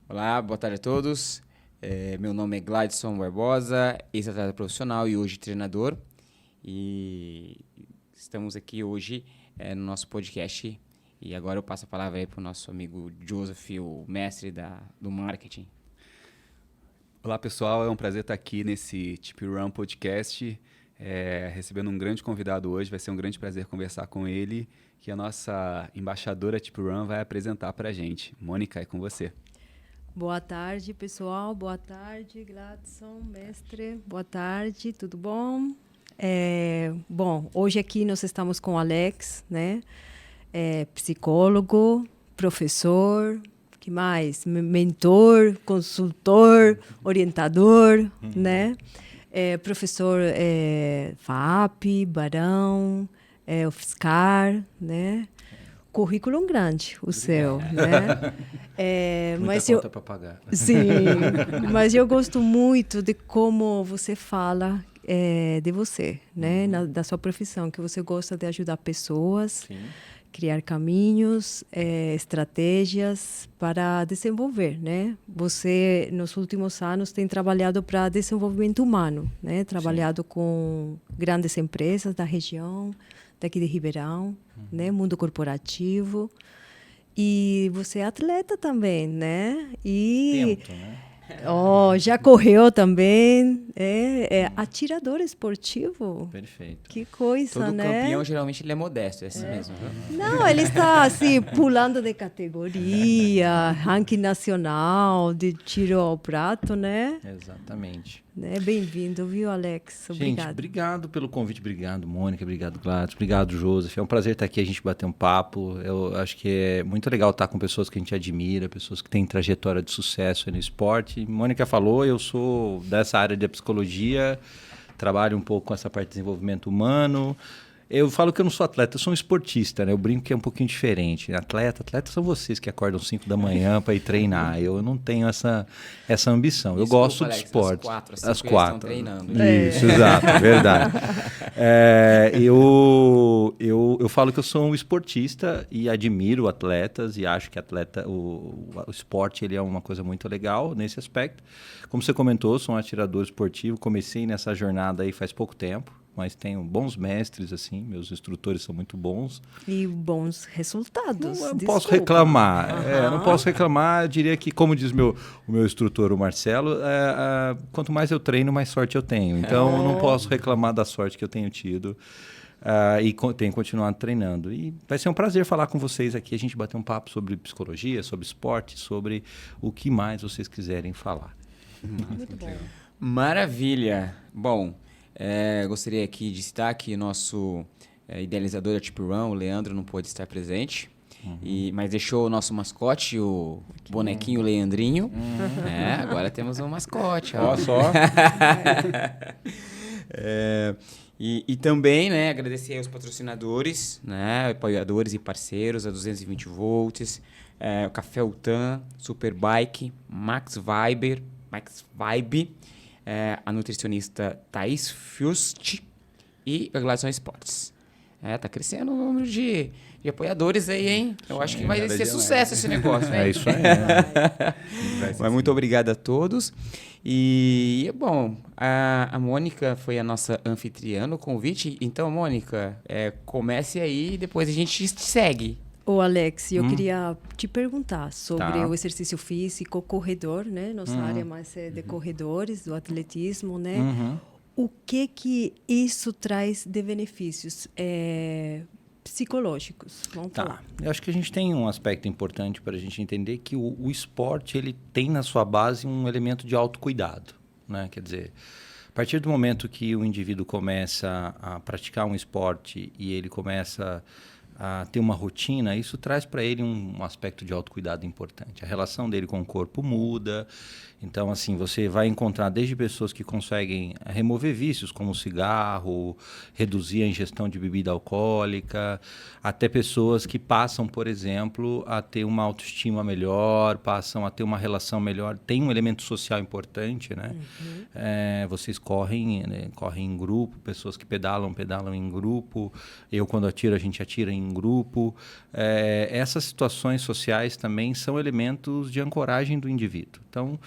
Olá, boa tarde a todos. Meu nome é Gladson Barbosa, ex-atleta profissional e hoje treinador. E estamos aqui hoje no nosso podcast. E agora eu passo a palavra aí para o nosso amigo Joseph, o mestre do marketing. Olá, pessoal. É um prazer estar aqui nesse Tip Run Podcast, recebendo um grande convidado hoje. Vai ser um grande prazer conversar com ele, que a nossa embaixadora Tip Run vai apresentar para a gente. Mônica, é com você. Boa tarde, pessoal. Boa tarde, Gladson, mestre. Boa tarde, tudo bom? Bom, hoje aqui nós estamos com o Alex, né? Psicólogo, professor, que mais? Mentor, consultor, orientador, né? Professor FAP, Barão, UFSCar, né? Currículo grande, o seu, né? Muita conta para pagar. Sim, mas eu gosto muito de como você fala de você, né? Da sua profissão, que você gosta de ajudar pessoas, Sim. Criar caminhos, estratégias para desenvolver, né? Você, nos últimos anos, tem trabalhado para desenvolvimento humano, né? Trabalhado com grandes empresas da região, daqui de Ribeirão, né? Mundo corporativo. E você é atleta também, né? Tento, né? Já correu também. Atirador esportivo. Perfeito. Que coisa, Todo né? campeão, geralmente, ele é modesto, é assim mesmo. Viu? Não, ele está assim, pulando de categoria, ranking nacional de tiro ao prato, né? Exatamente. Bem-vindo, viu, Alex? Obrigado. Gente, obrigado pelo convite. Obrigado, Mônica. Obrigado, Gladys. Obrigado, Joseph. É um prazer estar aqui, a gente bater um papo. Eu acho que é muito legal estar com pessoas que a gente admira, pessoas que têm trajetória de sucesso no esporte. Mônica falou, eu sou dessa área de psicologia, trabalho um pouco com essa parte de desenvolvimento humano. Eu falo que eu não sou atleta, eu sou um esportista, né? Eu brinco que é um pouquinho diferente. Atletas são vocês que acordam 5 da manhã para ir treinar. Eu não tenho essa ambição. Eu gosto de esporte. Às 4 estão treinando. Isso, exato, verdade. Eu falo que eu sou um esportista e admiro atletas e acho que o esporte ele é uma coisa muito legal nesse aspecto. Como você comentou, sou um atirador esportivo, comecei nessa jornada aí faz pouco tempo. Mas tenho bons mestres, assim, meus instrutores são muito bons. E bons resultados. Não posso reclamar. Não posso reclamar. Eu diria que, como diz o meu instrutor, o Marcelo, quanto mais eu treino, mais sorte eu tenho. Então, eu não posso reclamar da sorte que eu tenho tido. E tenho continuado treinando. E vai ser um prazer falar com vocês aqui, a gente bater um papo sobre psicologia, sobre esporte, sobre o que mais vocês quiserem falar. Muito bom. Maravilha. Bom, gostaria aqui de citar que nosso idealizador da Tip Run, o Leandro, não pôde estar presente, mas deixou o nosso mascote, o bonequinho Leandrinho. Agora temos um mascote. Ó só. E também, né, agradecer aos patrocinadores, né, apoiadores e parceiros, a 220 volts, o Café Utan, Superbike, Max Vibe, a nutricionista Thaís Fust e a Gladson Esportes. Tá crescendo o número de apoiadores aí, hein? Eu acho que vai ser sucesso esse negócio, né? É isso aí. Mas muito obrigado a todos. E, bom, a Mônica foi a nossa anfitriã no convite. Então, Mônica, comece aí e depois a gente segue. Ô, Alex, eu queria te perguntar sobre Tá. o exercício físico, corredor, né? Nossa área mais é de corredores, do atletismo, né? O que isso traz de benefícios psicológicos? Vamos falar. Eu acho que a gente tem um aspecto importante para a gente entender que o esporte ele tem na sua base um elemento de autocuidado, né? Quer dizer, a partir do momento que o indivíduo começa a praticar um esporte e ele começa a ter uma rotina, isso traz para ele um aspecto de autocuidado importante. A relação dele com o corpo muda. Então, assim, você vai encontrar desde pessoas que conseguem remover vícios, como o cigarro, reduzir a ingestão de bebida alcoólica, até pessoas que passam, por exemplo, a ter uma autoestima melhor, passam a ter uma relação melhor. Tem um elemento social importante, né? Vocês correm em grupo, pessoas que pedalam em grupo. Eu, quando atiro, a gente atira em em grupo. Essas situações sociais também são elementos de ancoragem do indivíduo. Então,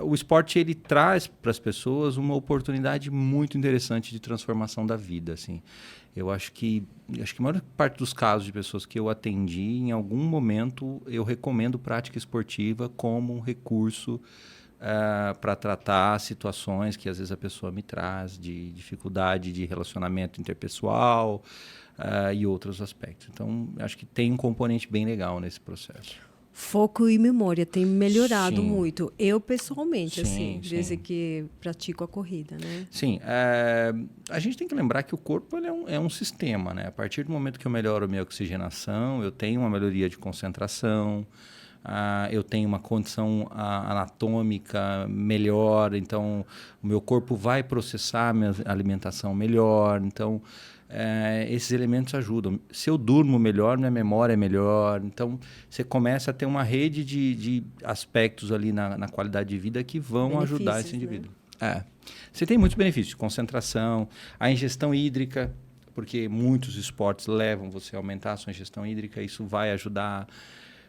o esporte ele traz para as pessoas uma oportunidade muito interessante de transformação da vida, assim. Eu acho que a maior parte dos casos de pessoas que eu atendi, em algum momento eu recomendo prática esportiva como um recurso para tratar situações que às vezes a pessoa me traz de dificuldade de relacionamento interpessoal e outros aspectos. Então, acho que tem um componente bem legal nesse processo. Foco e memória tem melhorado Sim. muito. Eu, pessoalmente, Sim, desde sim. que pratico a corrida, né? Sim. A gente tem que lembrar que o corpo ele é um sistema, né? A partir do momento que eu melhoro a minha oxigenação, eu tenho uma melhoria de concentração, eu tenho uma condição anatômica melhor, então o meu corpo vai processar a minha alimentação melhor, então esses elementos ajudam. Se eu durmo melhor, minha memória é melhor, então você começa a ter uma rede de aspectos ali na qualidade de vida que vão ajudar esse indivíduo. Né? Você tem muitos benefícios, concentração, a ingestão hídrica, porque muitos esportes levam você a aumentar a sua ingestão hídrica, isso vai ajudar.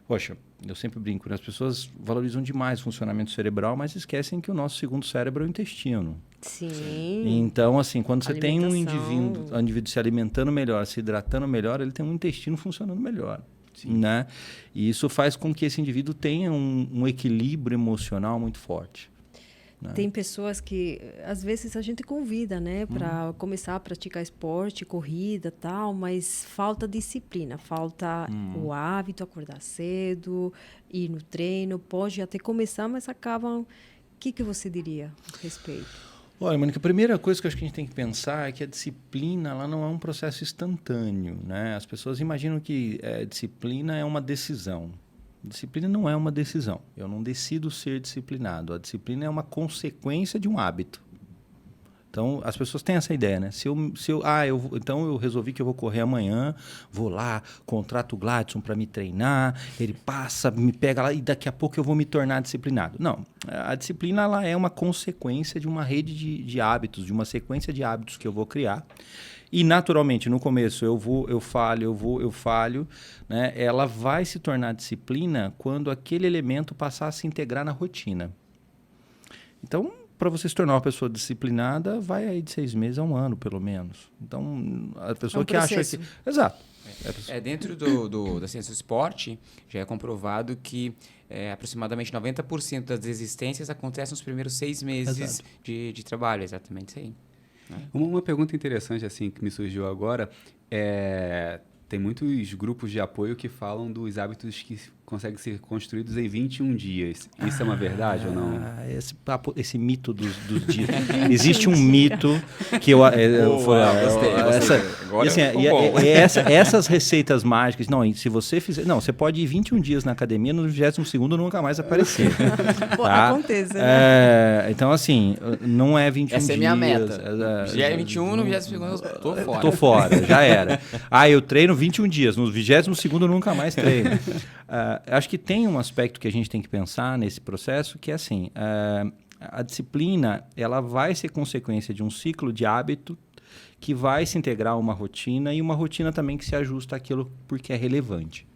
Poxa, eu sempre brinco, né? As pessoas valorizam demais o funcionamento cerebral, mas esquecem que o nosso segundo cérebro é o intestino. Sim. Então, assim, quando você tem um indivíduo se alimentando melhor, se hidratando melhor, ele tem um intestino funcionando melhor. Né? E isso faz com que esse indivíduo tenha um equilíbrio emocional muito forte. Tem pessoas que, às vezes, a gente convida, né, para começar a praticar esporte, corrida, tal, mas falta disciplina, falta o hábito, acordar cedo, ir no treino, pode até começar, mas acabam... O que você diria a respeito? Olha, Mônica, a primeira coisa que eu acho que a gente tem que pensar é que a disciplina ela não é um processo instantâneo, né? As pessoas imaginam que disciplina é uma decisão. Disciplina não é uma decisão. Eu não decido ser disciplinado. A disciplina é uma consequência de um hábito. Então, as pessoas têm essa ideia, né? Então eu resolvi que eu vou correr amanhã, vou lá, contrato o Gladson para me treinar, ele passa, me pega lá e daqui a pouco eu vou me tornar disciplinado. Não, a disciplina ela é uma consequência de uma rede de hábitos, de uma sequência de hábitos que eu vou criar. E, naturalmente, no começo eu falho, né? Ela vai se tornar disciplina quando aquele elemento passar a se integrar na rotina. Então, para você se tornar uma pessoa disciplinada, vai aí de 6 meses a 1 ano, pelo menos. Então, a pessoa que processo. acha que... Exato. Dentro da ciência do esporte, já é comprovado que aproximadamente 90% das desistências acontecem nos primeiros 6 meses de trabalho. Exatamente isso aí. Uma pergunta interessante assim que me surgiu agora tem muitos grupos de apoio que falam dos hábitos que conseguem ser construídos em 21 dias. Isso é uma verdade ou não? Esse mito dos dias. Existe um mito que essas receitas mágicas. Não, se você fizer. Não, você pode ir 21 dias na academia, no 22º nunca mais aparecer. Tá? Acontece, né? Então, assim, não é 21 dias. Essa é minha meta. Já é 21, no 22º eu tô fora. Tô fora, já era. Eu treino 21 dias, no 22º nunca mais treino. Acho que tem um aspecto que a gente tem que pensar nesse processo, que é assim, a disciplina ela vai ser consequência de um ciclo de hábito que vai se integrar a uma rotina e uma rotina também que se ajusta àquilo porque é relevante.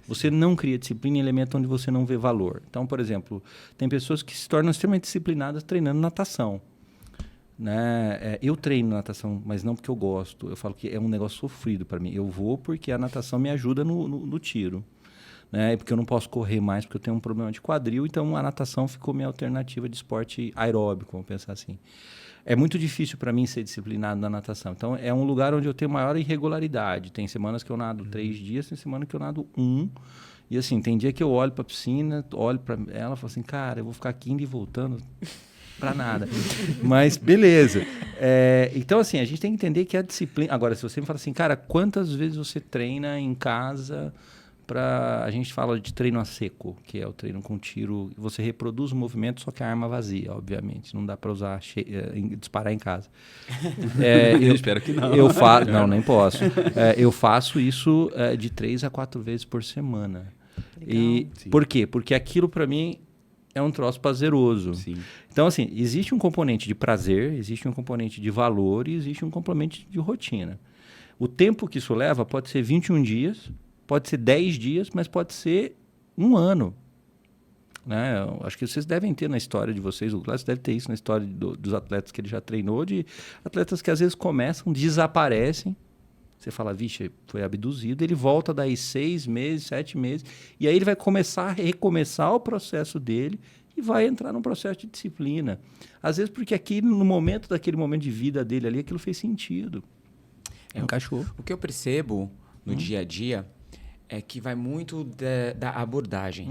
Você não cria disciplina em elemento onde você não vê valor. Então, por exemplo, tem pessoas que se tornam extremamente disciplinadas treinando natação. Né? Eu treino natação, mas não porque eu gosto. Eu falo que é um negócio sofrido para mim. Eu vou porque a natação me ajuda no tiro. Né? Porque eu não posso correr mais porque eu tenho um problema de quadril, então a natação ficou minha alternativa de esporte aeróbico, vamos pensar assim. É muito difícil para mim ser disciplinado na natação. Então, é um lugar onde eu tenho maior irregularidade. Tem semanas que eu nado 3 dias, tem semana que eu nado 1. E assim, tem dia que eu olho para a piscina, olho para ela e falo assim, cara, eu vou ficar aqui indo e voltando para nada. Mas, beleza. Então, assim, a gente tem que entender que a disciplina... Agora, se você me fala assim, cara, quantas vezes você treina em casa... A gente fala de treino a seco, que é o treino com tiro. Você reproduz o movimento, só que a arma vazia, obviamente. Não dá para usar disparar em casa. Eu espero que não. Não, nem posso. Eu faço isso de 3 a 4 vezes por semana. E por quê? Porque aquilo, para mim, é um troço prazeroso. Sim. Então, assim, existe um componente de prazer, existe um componente de valor e existe um componente de rotina. O tempo que isso leva pode ser 21 dias, pode ser 10 dias, mas pode ser 1 ano. Né? Eu acho que vocês devem ter na história de vocês, o Gladys deve ter isso na história dos atletas que ele já treinou, de atletas que às vezes começam, desaparecem, você fala, vixe, foi abduzido, ele volta daí 6 meses, 7 meses, e aí ele vai começar a recomeçar o processo dele e vai entrar num processo de disciplina. Às vezes porque daquele momento de vida dele ali, aquilo fez sentido. Encaixou. O que eu percebo no dia a dia é que vai muito da abordagem.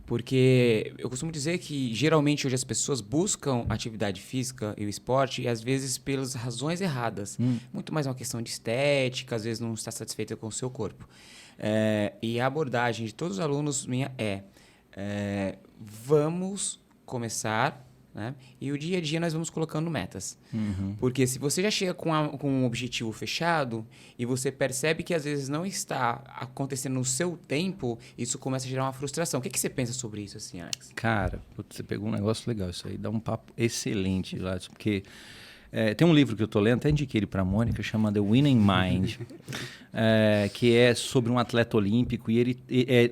Porque eu costumo dizer que, geralmente, hoje as pessoas buscam atividade física e o esporte, e às vezes pelas razões erradas. Muito mais uma questão de estética, às vezes não está satisfeita com o seu corpo. E a abordagem de todos os alunos minha vamos começar, né? E o dia a dia nós vamos colocando metas. Porque se você já chega com um objetivo fechado e você percebe que às vezes não está acontecendo no seu tempo, isso começa a gerar uma frustração. O que você pensa sobre isso, assim, Alex? Cara, você pegou um negócio legal. Isso aí dá um papo excelente, Gladys, porque tem um livro que eu estou lendo, até indiquei ele para a Mônica, chama The Winning Mind, que é sobre um atleta olímpico e ele,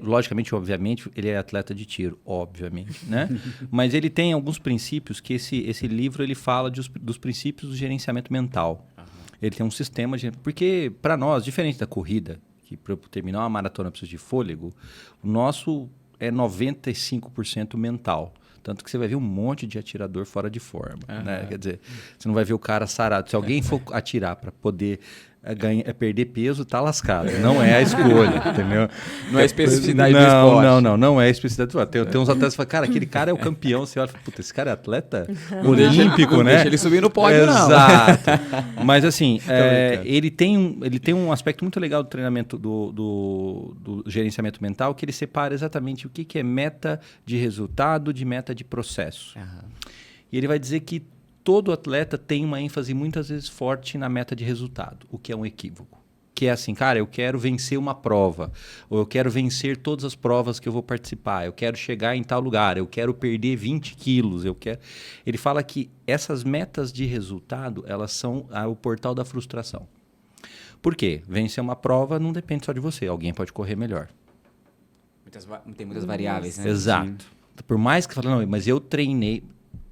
logicamente, obviamente, ele é atleta de tiro, obviamente, né? Mas ele tem alguns princípios que esse livro ele fala dos princípios do gerenciamento mental. Ele tem um sistema porque para nós, diferente da corrida, que para terminar uma maratona precisa de fôlego, o nosso é 95% mental. Tanto que você vai ver um monte de atirador fora de forma. Né? Quer dizer, você não vai ver o cara sarado. Se alguém for atirar para poder perder peso, tá lascado. Não é a escolha, entendeu? Não é a especificidade do esporte. Não é a especificidade do esporte. Tem uns atletas que falam, cara, aquele cara é o campeão. Você olha e fala, puta, esse cara é atleta olímpico, né? Deixa ele subir no pódio, não. Exato. Mas assim, ele tem um aspecto muito legal do treinamento do gerenciamento mental, que ele separa exatamente o que é meta de resultado de meta de processo. E ele vai dizer que todo atleta tem uma ênfase muitas vezes forte na meta de resultado, o que é um equívoco. Que é assim, cara, eu quero vencer uma prova, ou eu quero vencer todas as provas que eu vou participar, eu quero chegar em tal lugar, eu quero perder 20 quilos, Ele fala que essas metas de resultado, elas são o portal da frustração. Por quê? Vencer uma prova não depende só de você, alguém pode correr melhor. Tem muitas variáveis, né? Exato. Por mais que você fale, não, mas eu treinei...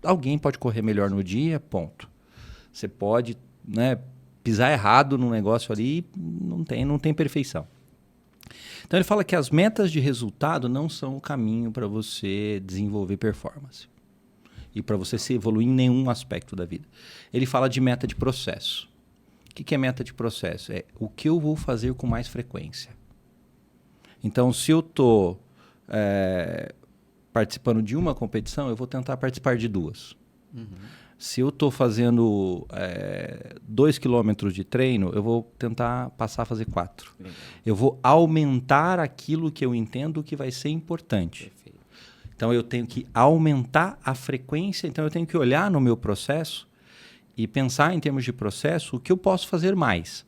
Alguém pode correr melhor no dia, ponto. Você pode, né, pisar errado num negócio ali, não tem perfeição. Então ele fala que as metas de resultado não são o caminho para você desenvolver performance e para você se evoluir em nenhum aspecto da vida. Ele fala de meta de processo. O que é meta de processo? É o que eu vou fazer com mais frequência. Então, se eu estou participando de uma competição, eu vou tentar participar de 2. Se eu estou fazendo 2 quilômetros de treino, eu vou tentar passar a fazer 4. Legal. Eu vou aumentar aquilo que eu entendo que vai ser importante. Perfeito. Então, eu tenho que aumentar a frequência. Então, eu tenho que olhar no meu processo e pensar em termos de processo o que eu posso fazer mais.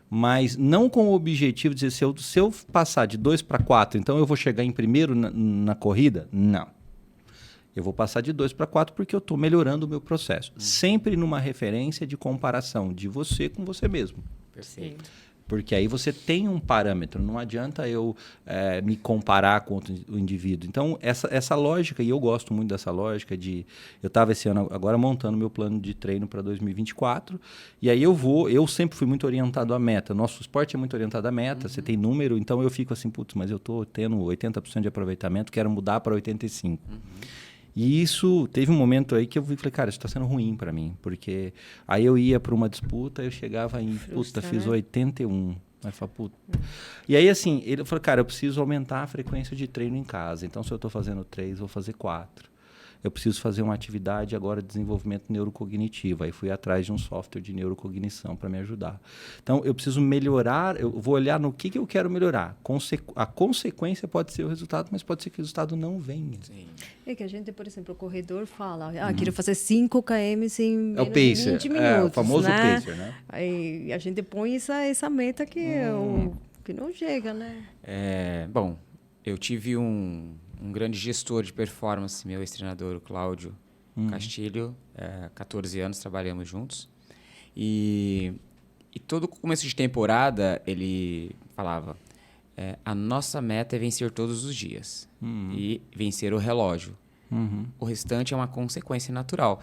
Mas não com o objetivo de dizer, se eu passar de 2 para 4, então eu vou chegar em primeiro na corrida? Não. Eu vou passar de 2 para 4 porque eu estou melhorando o meu processo. Sempre numa referência de comparação de você com você mesmo. Perfeito. Porque aí você tem um parâmetro, não adianta eu me comparar com o indivíduo. Então, essa lógica, e eu gosto muito dessa lógica eu estava esse ano agora montando meu plano de treino para 2024, e aí eu sempre fui muito orientado à meta. Nosso esporte é muito orientado à meta, você tem número, então eu fico assim, putz, mas eu estou tendo 80% de aproveitamento, quero mudar para 85%. E isso, teve um momento aí que eu falei, cara, isso está sendo ruim para mim, porque aí eu ia para uma disputa, eu chegava em, puta, fiz 81. Aí eu falei, puta. E aí, assim, ele falou, cara, eu preciso aumentar a frequência de treino em casa. Então, se eu estou fazendo 3, vou fazer 4. Eu preciso fazer uma atividade agora de desenvolvimento neurocognitivo. Aí fui atrás de um software de neurocognição para me ajudar. Então, eu preciso melhorar, eu vou olhar no que eu quero melhorar. A consequência pode ser o resultado, mas pode ser que o resultado não venha. Sim. É que a gente, por exemplo, o corredor fala, quero fazer 5 km em menos de pacer, 20 minutos. É o famoso né? pacer, né? Aí a gente põe essa meta que não chega, né? Bom, eu tive um grande gestor de performance, meu ex-treinador, o Cláudio Castilho, 14 anos trabalhamos juntos. E E todo começo de temporada, ele falava, a nossa meta é vencer todos os dias e vencer o relógio. O restante é uma consequência natural.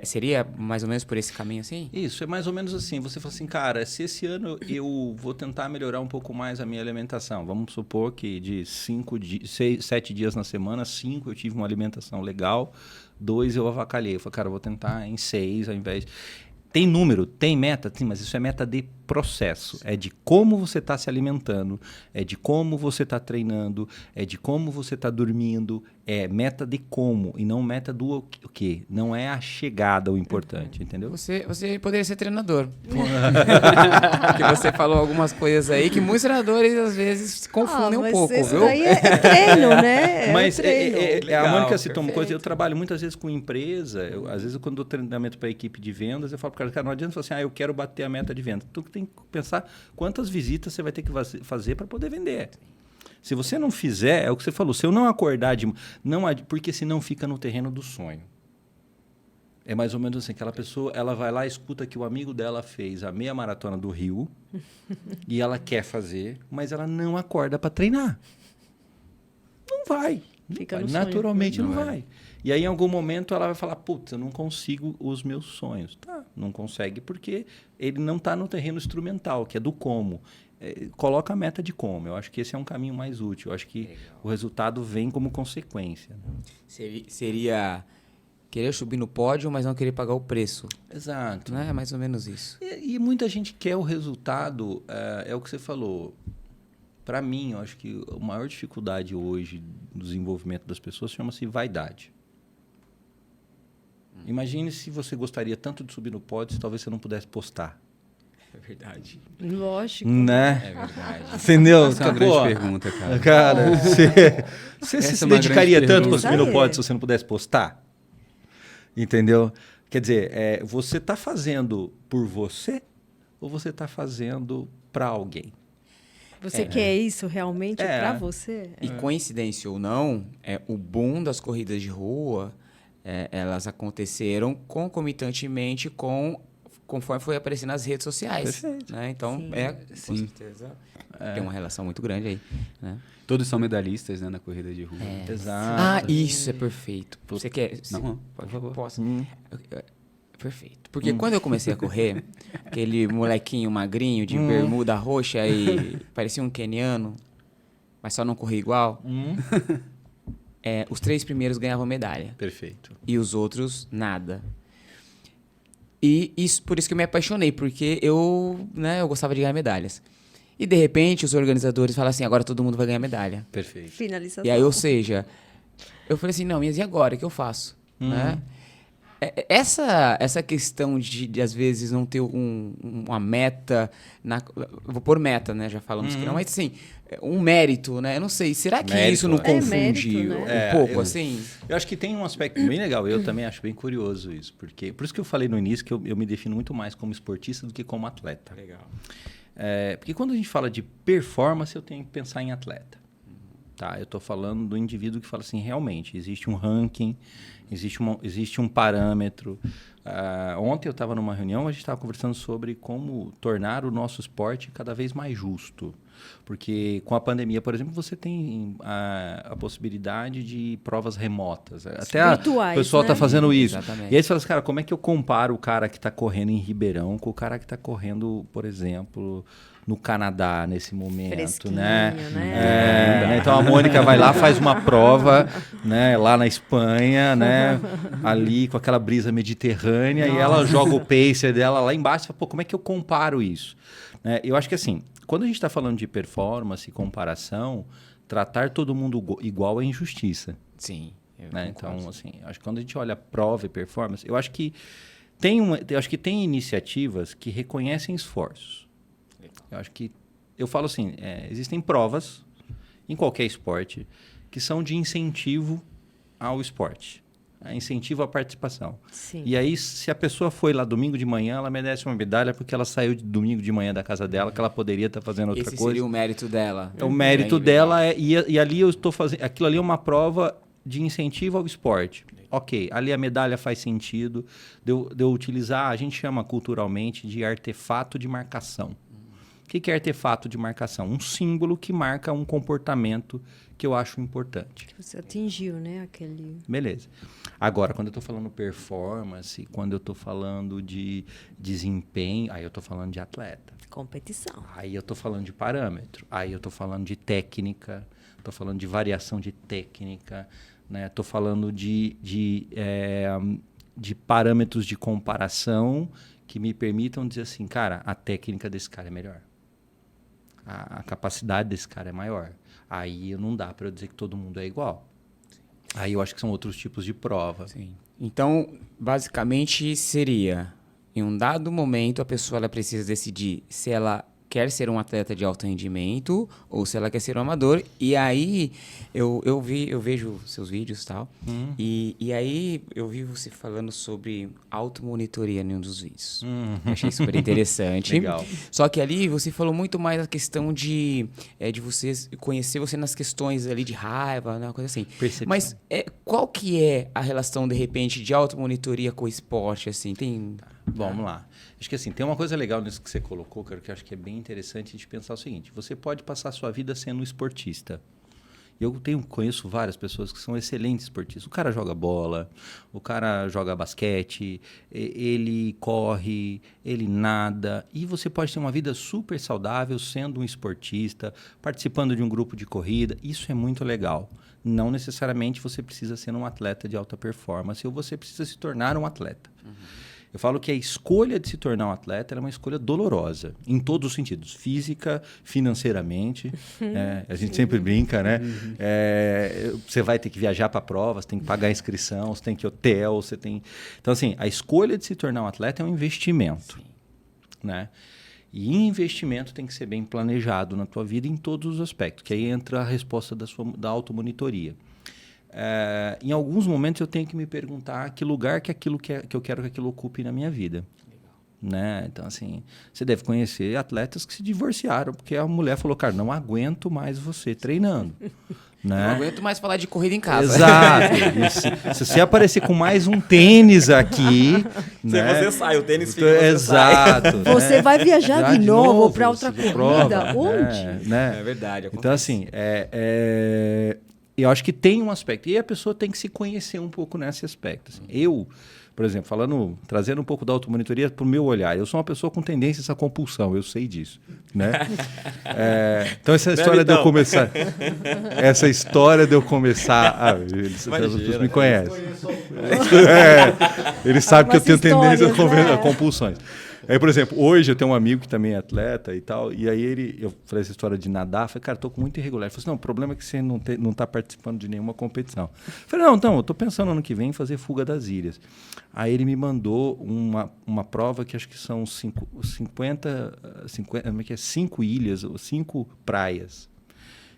Seria mais ou menos por esse caminho assim? Isso, é mais ou menos assim. Você fala assim, cara, se esse ano eu vou tentar melhorar um pouco mais a minha alimentação, vamos supor que de 7 dias na semana, 5 eu tive uma alimentação legal, 2 eu avacalhei. Eu falei, cara, eu vou tentar em 6 ao invés... Tem número, tem meta, sim, mas isso é meta de processo. É de como você está se alimentando, é de como você está treinando, é de como você está dormindo. É meta de como e não meta do o quê. Não é a chegada o importante, entendeu? Você poderia ser treinador. Porque você falou algumas coisas aí que muitos treinadores às vezes se confundem um pouco, isso viu? Daí é treino, né? Mas treino. a Legal, Mônica citou uma coisa, eu perfeito. trabalho muitas vezes com empresa, às vezes quando dou treinamento para a equipe de vendas, eu falo para o cara, não adianta falar assim, eu quero bater a meta de venda. Tu tem que pensar quantas visitas você vai ter que fazer para poder vender. Se você não fizer, é o que você falou, se eu não acordar, porque senão fica no terreno do sonho. É mais ou menos assim, aquela pessoa, ela vai lá e escuta que o amigo dela fez a meia maratona do Rio e ela quer fazer, mas ela não acorda para treinar. Não vai. Fica Vai, no sonho. naturalmente não vai. E aí, em algum momento, ela vai falar, putz, eu não consigo os meus sonhos. Tá, não consegue porque ele não está no terreno instrumental, que é do como. Coloca a meta de como. Eu acho que esse é um caminho mais útil. Eu acho que o resultado vem como consequência. Seria querer subir no pódio, mas não querer pagar o preço. Exato. Não é mais ou menos isso. E muita gente quer o resultado, é o que você falou. Para mim, eu acho que a maior dificuldade hoje no desenvolvimento das pessoas chama-se vaidade. Imagine se você gostaria tanto de subir no pódio, se talvez você não pudesse postar. É verdade. Lógico. Né? É verdade. Entendeu? Essa é uma grande pergunta, cara. Cara, você Essa se é uma dedicaria grande tanto para pergunta. subir no Isso aí. pódio se você não pudesse postar? Entendeu? Quer dizer, você está fazendo por você ou você está fazendo para alguém? Você quer isso realmente para você? E coincidência ou não, o boom das corridas de rua, elas aconteceram concomitantemente conforme foi aparecendo nas redes sociais. Perfeito. Né? Então, Sim. com certeza, tem uma relação muito grande aí. Né? Todos são medalhistas, né, na corrida de rua. Exato. Isso é perfeito. Você quer... Não, por favor. Posso? Perfeito. Porque quando eu comecei a correr, aquele molequinho magrinho de bermuda roxa e parecia um queniano, mas só não corria igual, os 3 primeiros ganhavam medalha. Perfeito. E os outros, nada. E por isso que eu me apaixonei, porque eu gostava de ganhar medalhas. E, de repente, os organizadores falam assim, agora todo mundo vai ganhar medalha. Perfeito. Finalização. E aí, ou seja, eu falei assim, não, mas e agora? O que eu faço? Né? Essa questão de às vezes, não ter uma meta... vou pôr meta, né? Já falamos que não, mas assim, um mérito, né? Eu não sei, será que Mérito, isso não confunde mérito, né? um pouco, assim? Eu acho que tem um aspecto bem legal. Eu também acho bem curioso isso. Por isso que eu falei no início que eu me defino muito mais como esportista do que como atleta. Legal. Porque quando a gente fala de performance, eu tenho que pensar em atleta. Tá? Eu estou falando do indivíduo que fala assim, realmente, existe um ranking, existe um parâmetro. Ontem eu estava numa reunião, a gente estava conversando sobre como tornar o nosso esporte cada vez mais justo. Porque com a pandemia, por exemplo, você tem a possibilidade de provas remotas. Até Virtuais, o pessoal está né? fazendo isso. Exatamente. E aí você fala assim, cara, como é que eu comparo o cara que está correndo em Ribeirão com o cara que está correndo, por exemplo, no Canadá nesse momento, Fresquinho, né? né? Então a Mônica vai lá, faz uma prova, né, lá na Espanha, né, ali com aquela brisa mediterrânea, e ela joga o pacer dela lá embaixo e fala, pô, como é que eu comparo isso? Eu acho que assim, quando a gente está falando de performance e comparação, tratar todo mundo igual é injustiça. Sim. Eu Né? concordo. Então, assim, acho que quando a gente olha prova e performance, eu acho que tem iniciativas que reconhecem esforços. Eu falo assim, existem provas em qualquer esporte que são de incentivo ao esporte, incentivo à participação. Sim. E aí, se a pessoa foi lá domingo de manhã, ela merece uma medalha porque ela saiu de domingo de manhã da casa dela, que ela poderia estar fazendo outra Esse coisa. seria o mérito dela. O mérito Bem dela legal. e ali eu estou fazendo. Aquilo ali é uma prova de incentivo ao esporte. Ok, ali a medalha faz sentido de eu utilizar, a gente chama culturalmente de artefato de marcação. O que é artefato de marcação? Um símbolo que marca um comportamento que eu acho importante. Que você atingiu, né? Aquele... Beleza. Agora, quando eu estou falando performance, quando eu estou falando de desempenho, aí eu estou falando de atleta. Competição. Aí eu estou falando de parâmetro. Aí eu estou falando de técnica. Estou falando de variação de técnica. Estou falando de parâmetros de comparação que me permitam dizer assim, cara, a técnica desse cara é melhor. A capacidade desse cara é maior. Aí não dá para eu dizer que todo mundo é igual. Aí eu acho que são outros tipos de prova. Sim. Então, basicamente seria, em um dado momento, a pessoa ela precisa decidir se ela quer ser um atleta de alto rendimento ou se ela quer ser um amador. E aí, eu vejo seus vídeos e tal. E aí, eu vi você falando sobre automonitoria em um dos vídeos. Eu achei super interessante. Legal. Só que ali, você falou muito mais a questão de você conhecer você nas questões ali de raiva, né, uma coisa assim. Percepção. Mas qual que é a relação, de repente, de automonitoria com o esporte? Assim? Tem... Bom, vamos lá. Acho que assim, tem uma coisa legal nisso que você colocou, cara, que eu acho que é bem interessante de pensar o seguinte. Você pode passar a sua vida sendo um esportista. Eu conheço várias pessoas que são excelentes esportistas. O cara joga bola, o cara joga basquete, ele corre, ele nada. E você pode ter uma vida super saudável sendo um esportista, participando de um grupo de corrida. Isso é muito legal. Não necessariamente você precisa ser um atleta de alta performance ou você precisa se tornar um atleta. Eu falo que a escolha de se tornar um atleta é uma escolha dolorosa, em todos os sentidos. Física, financeiramente. A gente sempre brinca, né? Você vai ter que viajar para provas, tem que pagar a inscrição, você tem que ir hotel, você tem... Então, assim, a escolha de se tornar um atleta é um investimento. Né? E investimento tem que ser bem planejado na tua vida em todos os aspectos, que aí entra a resposta da automonitoria. Em alguns momentos eu tenho que me perguntar que lugar que eu quero que aquilo ocupe na minha vida. Né? Então, assim, você deve conhecer atletas que se divorciaram, porque a mulher falou, cara, não aguento mais você treinando. Né? Não aguento mais falar de corrida em casa. Exato. Se você aparecer com mais um tênis aqui... Você sai, o tênis fica, exato. Né? Você vai viajar de novo para outra corrida. prova. Onde? Né? É verdade. Então, assim, eu acho que tem um aspecto. E a pessoa tem que se conhecer um pouco nesse aspecto. Assim. Eu, por exemplo, trazendo um pouco da automonitoria para o meu olhar, eu sou uma pessoa com tendências à compulsão, eu sei disso. Né? Então, essa história de eu começar... Essa história de eu começar... Eles me conhecem. Eles sabem que eu tenho tendência a compulsões. Aí, por exemplo, hoje eu tenho um amigo que também é atleta e tal, e aí eu falei essa história de nadar, falei, cara, tô com muito irregular. Ele falou assim, não, o problema é que você não tá participando de nenhuma competição. Eu falei, não, então, eu tô pensando ano que vem em fazer Fuga das Ilhas. Aí ele me mandou uma prova que acho que são 5 ilhas, ou 5 praias.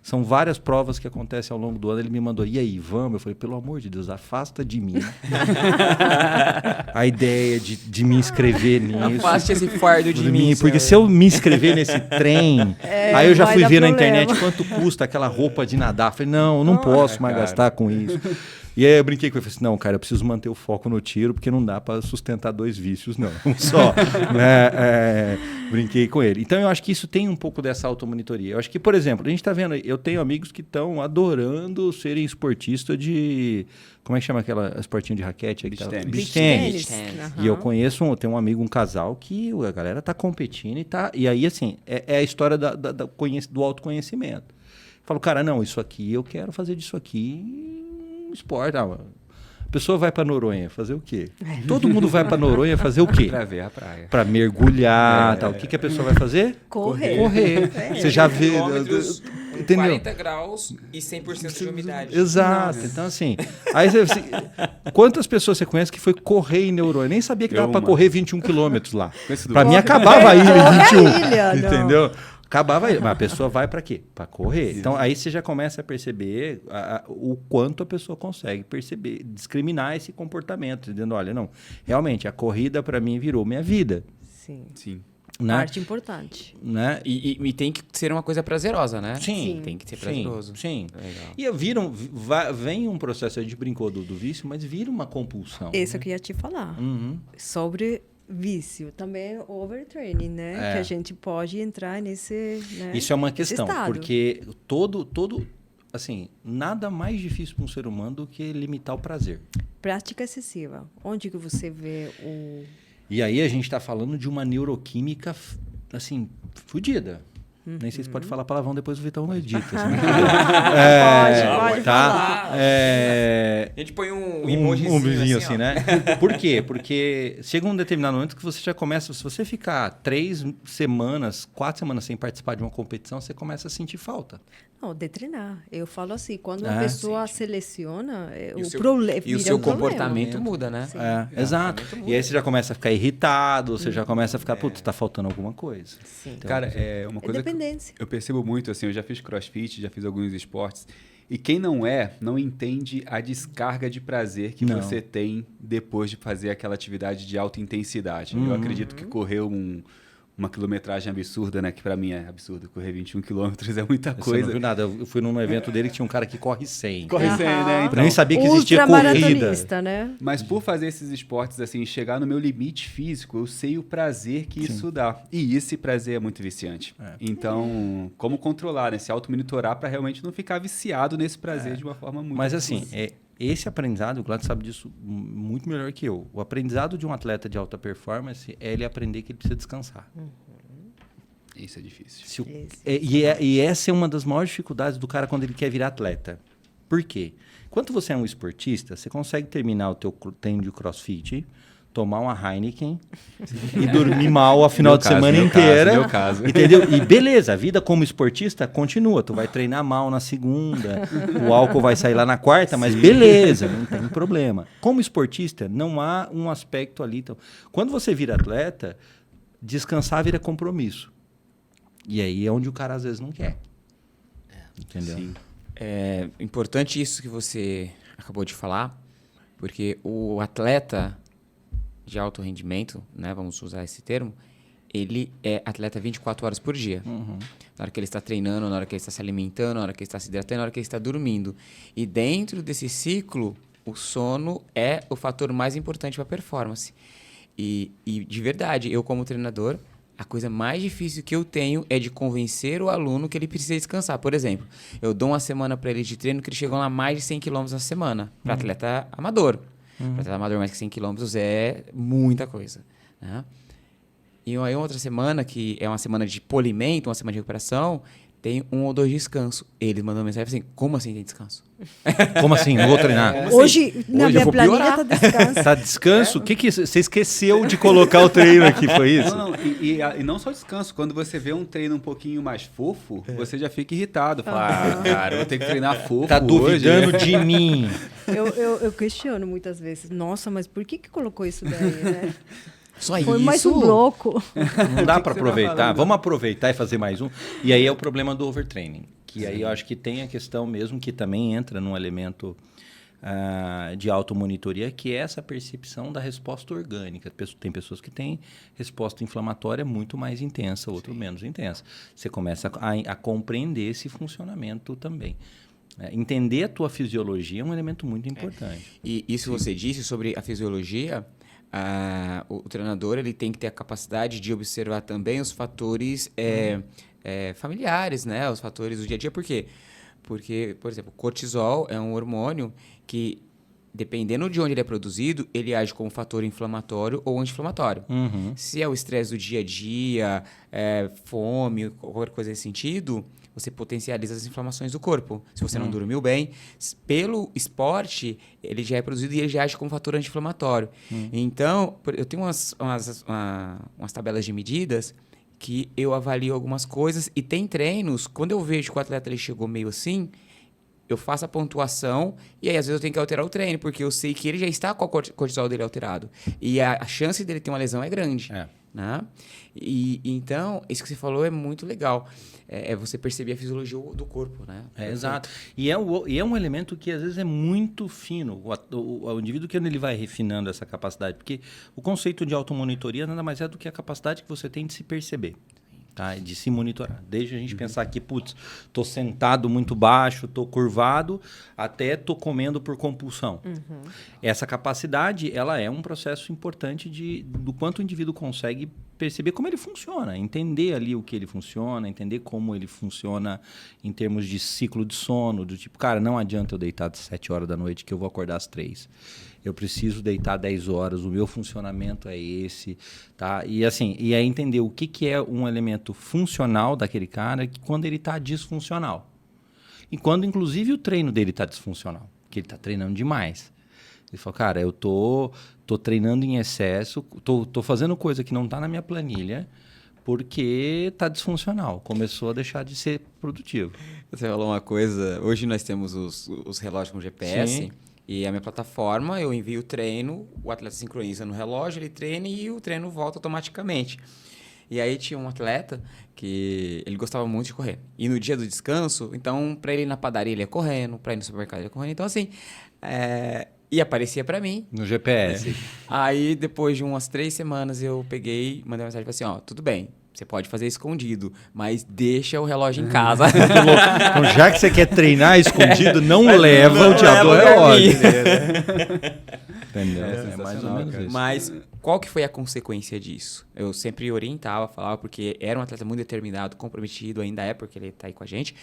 São várias provas que acontecem ao longo do ano. Ele me mandou, e aí, vamos? Eu falei, pelo amor de Deus, afasta de mim a ideia de me inscrever nisso. Afaste esse fardo de mim. Porque se eu me inscrever nesse trem, aí eu já fui ver na internet quanto custa aquela roupa de nadar. Eu falei, não, eu não posso mais gastar com isso. E aí eu brinquei com ele, falei assim, não, cara, eu preciso manter o foco no tiro, porque não dá para sustentar 2 vícios, não. Só. Né? Brinquei com ele. Então eu acho que isso tem um pouco dessa automonitoria. Eu acho que, por exemplo, a gente está vendo, eu tenho amigos que estão adorando serem esportistas de... Como é que chama aquela esportinho de raquete? Beach tennis. E eu tenho um amigo, um casal, que a galera tá competindo e aí, assim, é a história do autoconhecimento. Eu falo, cara, não, isso aqui, eu quero fazer disso aqui esporte. A pessoa vai para Noronha fazer o quê? Todo mundo vai para Noronha fazer o quê? Para ver a praia. Para mergulhar, tal. O que a pessoa vai fazer? Correr. Você já vê, entendeu? 40 graus e 100% de umidade. Exato. Nossa. Então, assim, aí quantas pessoas você conhece que foi correr em Noronha? Nem sabia que dava para correr 21 quilômetros lá. Para mim, acabava a ilha 21. Entendeu? Acabava aí. Mas a pessoa vai para quê? Para correr. Então, aí você já começa a perceber o quanto a pessoa consegue perceber, discriminar esse comportamento, dizendo, olha, não, realmente, a corrida para mim virou minha vida. Sim. né? Parte importante. Né? E tem que ser uma coisa prazerosa, né? Sim. Tem que ser prazeroso. Sim. Legal. E vem um processo, a gente brincou do vício, mas vira uma compulsão. Isso eu ia te falar. Sobre vício. Também overtraining, né? Que a gente pode entrar nesse, né? Isso é uma questão, estado. porque assim, nada mais difícil para um ser humano do que limitar o prazer. Prática excessiva. Onde que você vê o... E aí a gente está falando de uma neuroquímica, assim, fodida. Nem sei se pode falar palavrão, depois o Vitão não edita. Assim. Pode tá? falar. A gente põe um emojizinho vizinho assim, assim, ó. né? Por quê? Porque chega um determinado momento que você já começa... Se você ficar 3 semanas, 4 semanas sem participar de uma competição, você começa a sentir falta. Não, de treinar. Eu falo assim, quando a pessoa seleciona, E o o seu- problema... E o seu comportamento muda, né? Exato. E aí você já começa a ficar irritado, você já começa a ficar, putz, tá faltando alguma coisa. Sim. Então, Cara, é uma coisa que dependência. eu percebo muito, assim, eu já fiz crossfit, já fiz alguns esportes, e quem não entende a descarga de prazer que Não. você tem depois de fazer aquela atividade de alta intensidade. Eu acredito que correr uma quilometragem absurda, né? Que pra mim é absurdo. Correr 21 quilômetros é muita Você coisa. não viu nada. Eu fui num evento dele que tinha um cara que corre 100. Corre 100, né? Eu nem sabia que existia corrida. Ultramaratonista, né? Mas por fazer esses esportes, assim, chegar no meu limite físico, eu sei o prazer que isso dá. E esse prazer é muito viciante. Então, como controlar, né? Se auto-monitorar para realmente não ficar viciado nesse prazer de uma forma muito... Mas assim, esse aprendizado, o Glad sabe disso muito melhor que eu. O aprendizado de um atleta de alta performance é ele aprender que ele precisa descansar. Isso é difícil. E essa é uma das maiores dificuldades do cara quando ele quer virar atleta. Por quê? Quando você é um esportista, você consegue terminar o teu treino de crossfit, tomar uma Heineken e dormir mal a final de semana inteira. Meu caso. Entendeu? E beleza, a vida como esportista continua. Tu vai treinar mal na segunda, o álcool vai sair lá na quarta, mas beleza, não tem problema. Como esportista, não há um aspecto ali. Então, quando você vira atleta, descansar vira compromisso. E aí é onde o cara às vezes não quer. Entendeu? Sim. É importante isso que você acabou de falar, porque o atleta de alto rendimento, né, vamos usar esse termo, ele é atleta 24 horas por dia. Na hora que ele está treinando, na hora que ele está se alimentando, na hora que ele está se hidratando, na hora que ele está dormindo. E dentro desse ciclo, o sono é o fator mais importante para a performance. E de verdade, eu como treinador, a coisa mais difícil que eu tenho é de convencer o aluno que ele precisa descansar. Por exemplo, eu dou uma semana para ele de treino que ele chegou lá mais de 100 km na semana, para atleta amador. Para atleta amador, mais que 100 km é muita coisa. Né? E aí outra semana, que é uma semana de polimento, uma semana de recuperação, tem 1 ou 2 descansos. Eles mandam mensagem assim, como assim tem descanso? Como assim? Não vou treinar? Hoje, na Hoje eu minha vou planilha, piorar. tá descanso. Tá descanso? O que você esqueceu de colocar o treino aqui? Foi isso? Não, e não só descanso. Quando você vê um treino um pouquinho mais fofo, você já fica irritado. Fala, cara, eu vou ter que treinar fofo Tá hoje. duvidando de mim. Eu questiono muitas vezes. Nossa, mas por que colocou isso daí, né? Só Foi isso? mais um bloco. Não dá para você tá aproveitar. falando? Vamos aproveitar e fazer mais um. E aí é o problema do overtraining. Que aí eu acho que tem a questão mesmo que também entra num elemento de automonitoria, que é essa percepção da resposta orgânica. Tem pessoas que têm resposta inflamatória muito mais intensa, outro menos intensa. Você começa a compreender esse funcionamento também. Entender a tua fisiologia é um elemento muito importante. E isso você disse sobre a fisiologia, o treinador ele tem que ter a capacidade de observar também os fatores familiares, né? Os fatores do dia a dia. Por quê? Porque, por exemplo, o cortisol é um hormônio que, dependendo de onde ele é produzido, ele age como fator inflamatório ou anti-inflamatório. Se é o estresse do dia a dia, fome, qualquer coisa nesse sentido, você potencializa as inflamações do corpo. Se você não dormiu bem, pelo esporte, ele já é produzido e ele já age como fator anti-inflamatório. Então, eu tenho umas tabelas de medidas que eu avalio algumas coisas e tem treinos, quando eu vejo que o atleta ele chegou meio assim, eu faço a pontuação e aí às vezes eu tenho que alterar o treino, porque eu sei que ele já está com o cortisol dele alterado. E a chance dele ter uma lesão é grande. né? E então, isso que você falou é muito legal. É você perceber a fisiologia do corpo, né? Exato. E é um elemento que às vezes é muito fino. O indivíduo que ele vai refinando essa capacidade, porque o conceito de automonitoria nada mais é do que a capacidade que você tem de se perceber. Tá? De se monitorar. Desde a gente pensar que, putz, tô sentado muito baixo, tô curvado, até tô comendo por compulsão. Essa capacidade, ela é um processo importante do quanto o indivíduo consegue perceber como ele funciona, entender ali o que ele funciona, entender como ele funciona em termos de ciclo de sono, do tipo, cara, não adianta eu deitar às 7 horas da noite que eu vou acordar às 3. Eu preciso deitar 10 horas, o meu funcionamento é esse, tá? E assim, e aí entender o que é um elemento funcional daquele cara que quando ele está disfuncional. E quando, inclusive, o treino dele está disfuncional, que ele está treinando demais. Ele fala, cara, eu tô treinando em excesso, tô fazendo coisa que não está na minha planilha, porque está disfuncional, começou a deixar de ser produtivo. Você falou uma coisa, hoje nós temos os relógios com GPS. Sim. E a minha plataforma, eu envio o treino, o atleta sincroniza no relógio, ele treina e o treino volta automaticamente. E aí tinha um atleta que ele gostava muito de correr. E no dia do descanso, então, para ele ir na padaria, ele ia correndo, para ir no supermercado, ele ia correndo. Então, assim, e aparecia para mim. No GPS. Aí, depois de umas 3 semanas, eu peguei, mandei uma mensagem e falei assim, tudo bem. Você pode fazer escondido, mas deixa o relógio em casa. Então, já que você quer treinar escondido, não leva o diabo do relógio. Entendeu? É mais ou menos isso. Mas qual que foi a consequência disso? Eu sempre orientava, falava, porque era um atleta muito determinado, comprometido, ainda é, porque ele está aí com a gente.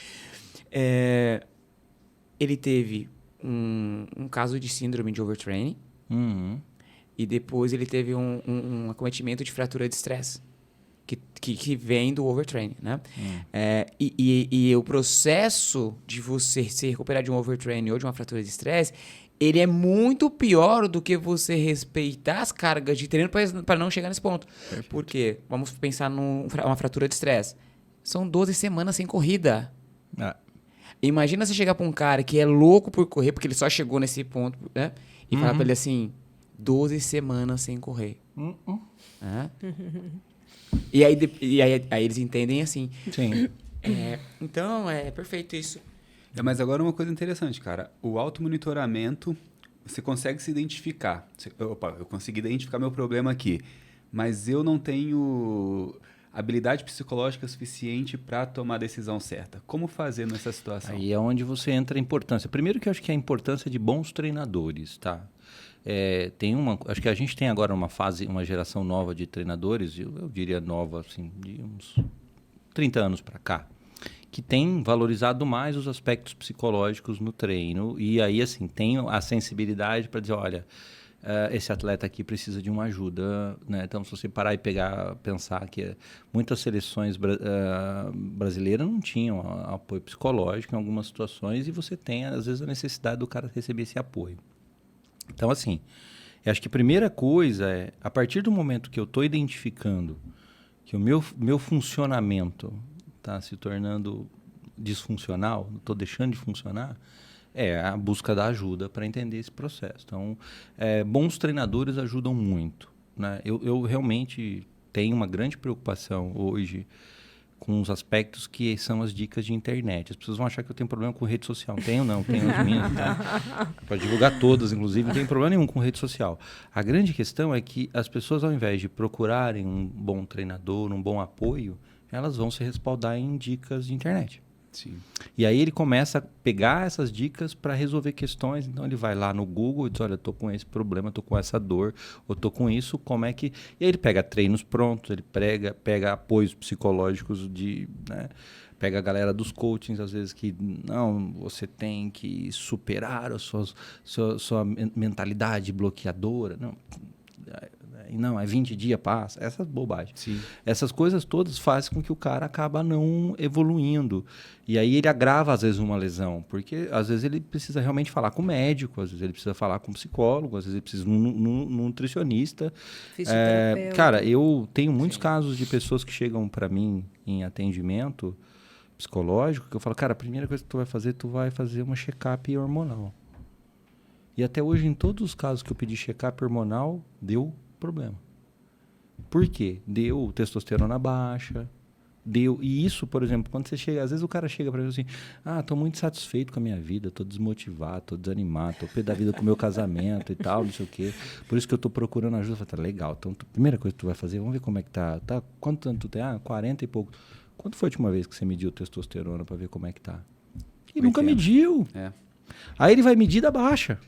Ele teve um caso de síndrome de overtraining. E depois ele teve um acometimento de fratura de estresse. Que vem do overtraining, né? E o processo de você se recuperar de um overtraining ou de uma fratura de estresse, ele é muito pior do que você respeitar as cargas de treino para não chegar nesse ponto. Perfeito. Por quê? Vamos pensar numa fratura de estresse. São 12 semanas sem corrida. Imagina você chegar para um cara que é louco por correr, porque ele só chegou nesse ponto, né? E falar para ele assim, 12 semanas sem correr. E aí eles entendem assim. Sim. Então, é perfeito isso. Mas agora uma coisa interessante, cara. O automonitoramento, você consegue se identificar. Eu consegui identificar meu problema aqui, mas eu não tenho habilidade psicológica suficiente para tomar a decisão certa. Como fazer nessa situação? Aí é onde você entra a importância. Primeiro que eu acho que é a importância de bons treinadores, tá? Acho que a gente tem agora uma geração nova de treinadores, eu diria nova, assim, de uns 30 anos para cá, que tem valorizado mais os aspectos psicológicos no treino e aí, assim, tem a sensibilidade para dizer, olha, esse atleta aqui precisa de uma ajuda, né? Então, se você parar e pensar que muitas seleções brasileiras não tinham apoio psicológico em algumas situações e você tem, às vezes, a necessidade do cara receber esse apoio. Então, assim, eu acho que a primeira coisa é, a partir do momento que eu estou identificando que o meu funcionamento está se tornando disfuncional, estou deixando de funcionar, é a busca da ajuda para entender esse processo. Então, bons treinadores ajudam muito, né? Eu realmente tenho uma grande preocupação hoje com os aspectos que são as dicas de internet. As pessoas vão achar que eu tenho problema com rede social. Tenho as minhas. Tá? Pode divulgar todas, inclusive. Não tem problema nenhum com rede social. A grande questão é que as pessoas, ao invés de procurarem um bom treinador, um bom apoio, elas vão se respaldar em dicas de internet. Sim. E aí ele começa a pegar essas dicas para resolver questões. Então ele vai lá no Google e diz, olha, eu tô com esse problema, eu tô com essa dor, eu tô com isso, como é que... E aí ele pega treinos prontos, ele pega apoios psicológicos né? Pega a galera dos coachings, às vezes, que não, você tem que superar a sua mentalidade bloqueadora. Não, 20 dias passa, essas bobagens. Sim. Essas coisas todas fazem com que o cara acaba não evoluindo. E aí ele agrava, às vezes, uma lesão, porque às vezes ele precisa realmente falar com o médico, às vezes ele precisa falar com o psicólogo, às vezes ele precisa de um nutricionista. Fisioterapeuta. Cara, eu tenho muitos casos de pessoas que chegam para mim em atendimento psicológico, que eu falo, cara, a primeira coisa que tu vai fazer uma check-up hormonal. E até hoje, em todos os casos que eu pedi check-up hormonal, deu problema. Por quê? Deu testosterona baixa, e isso, por exemplo, quando você chega, às vezes o cara chega para mim assim, tô muito satisfeito com a minha vida, tô desmotivado, tô desanimado, tô pé da vida com o meu casamento e tal, não sei o quê, por isso que eu tô procurando ajuda. Eu falei, tá legal, então primeira coisa que tu vai fazer, vamos ver como é que tá, quanto tanto tu tem? 40 e pouco. Quando foi a última vez que você mediu testosterona para ver como é que tá? E nunca mediu. Aí ele vai medir da baixa.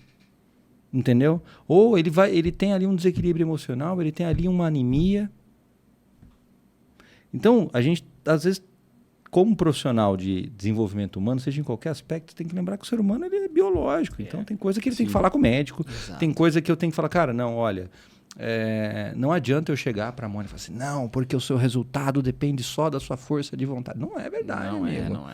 Entendeu? Ou ele tem ali um desequilíbrio emocional, ele tem ali uma anemia. Então, a gente, às vezes, como profissional de desenvolvimento humano, seja em qualquer aspecto, tem que lembrar que o ser humano ele é biológico. Então, tem coisa que ele tem que falar com o médico. Exato. Tem coisa que eu tenho que falar, cara, não, olha, não adianta eu chegar para a Mônica e falar assim, não, porque o seu resultado depende só da sua força de vontade. Não é verdade, amigo.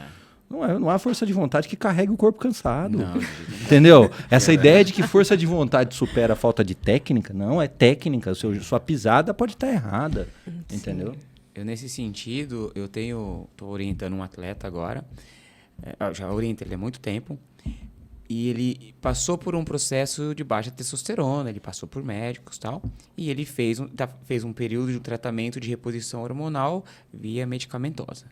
Não há força de vontade que carregue o corpo cansado. Não. Entendeu? Essa ideia de que força de vontade supera a falta de técnica, não, é técnica. Sua pisada pode estar errada. Sim. Entendeu? Eu, nesse sentido, estou orientando um atleta agora. Eu já oriento ele há muito tempo. E ele passou por um processo de baixa testosterona, ele passou por médicos e tal. E ele fez um período de tratamento de reposição hormonal via medicamentosa.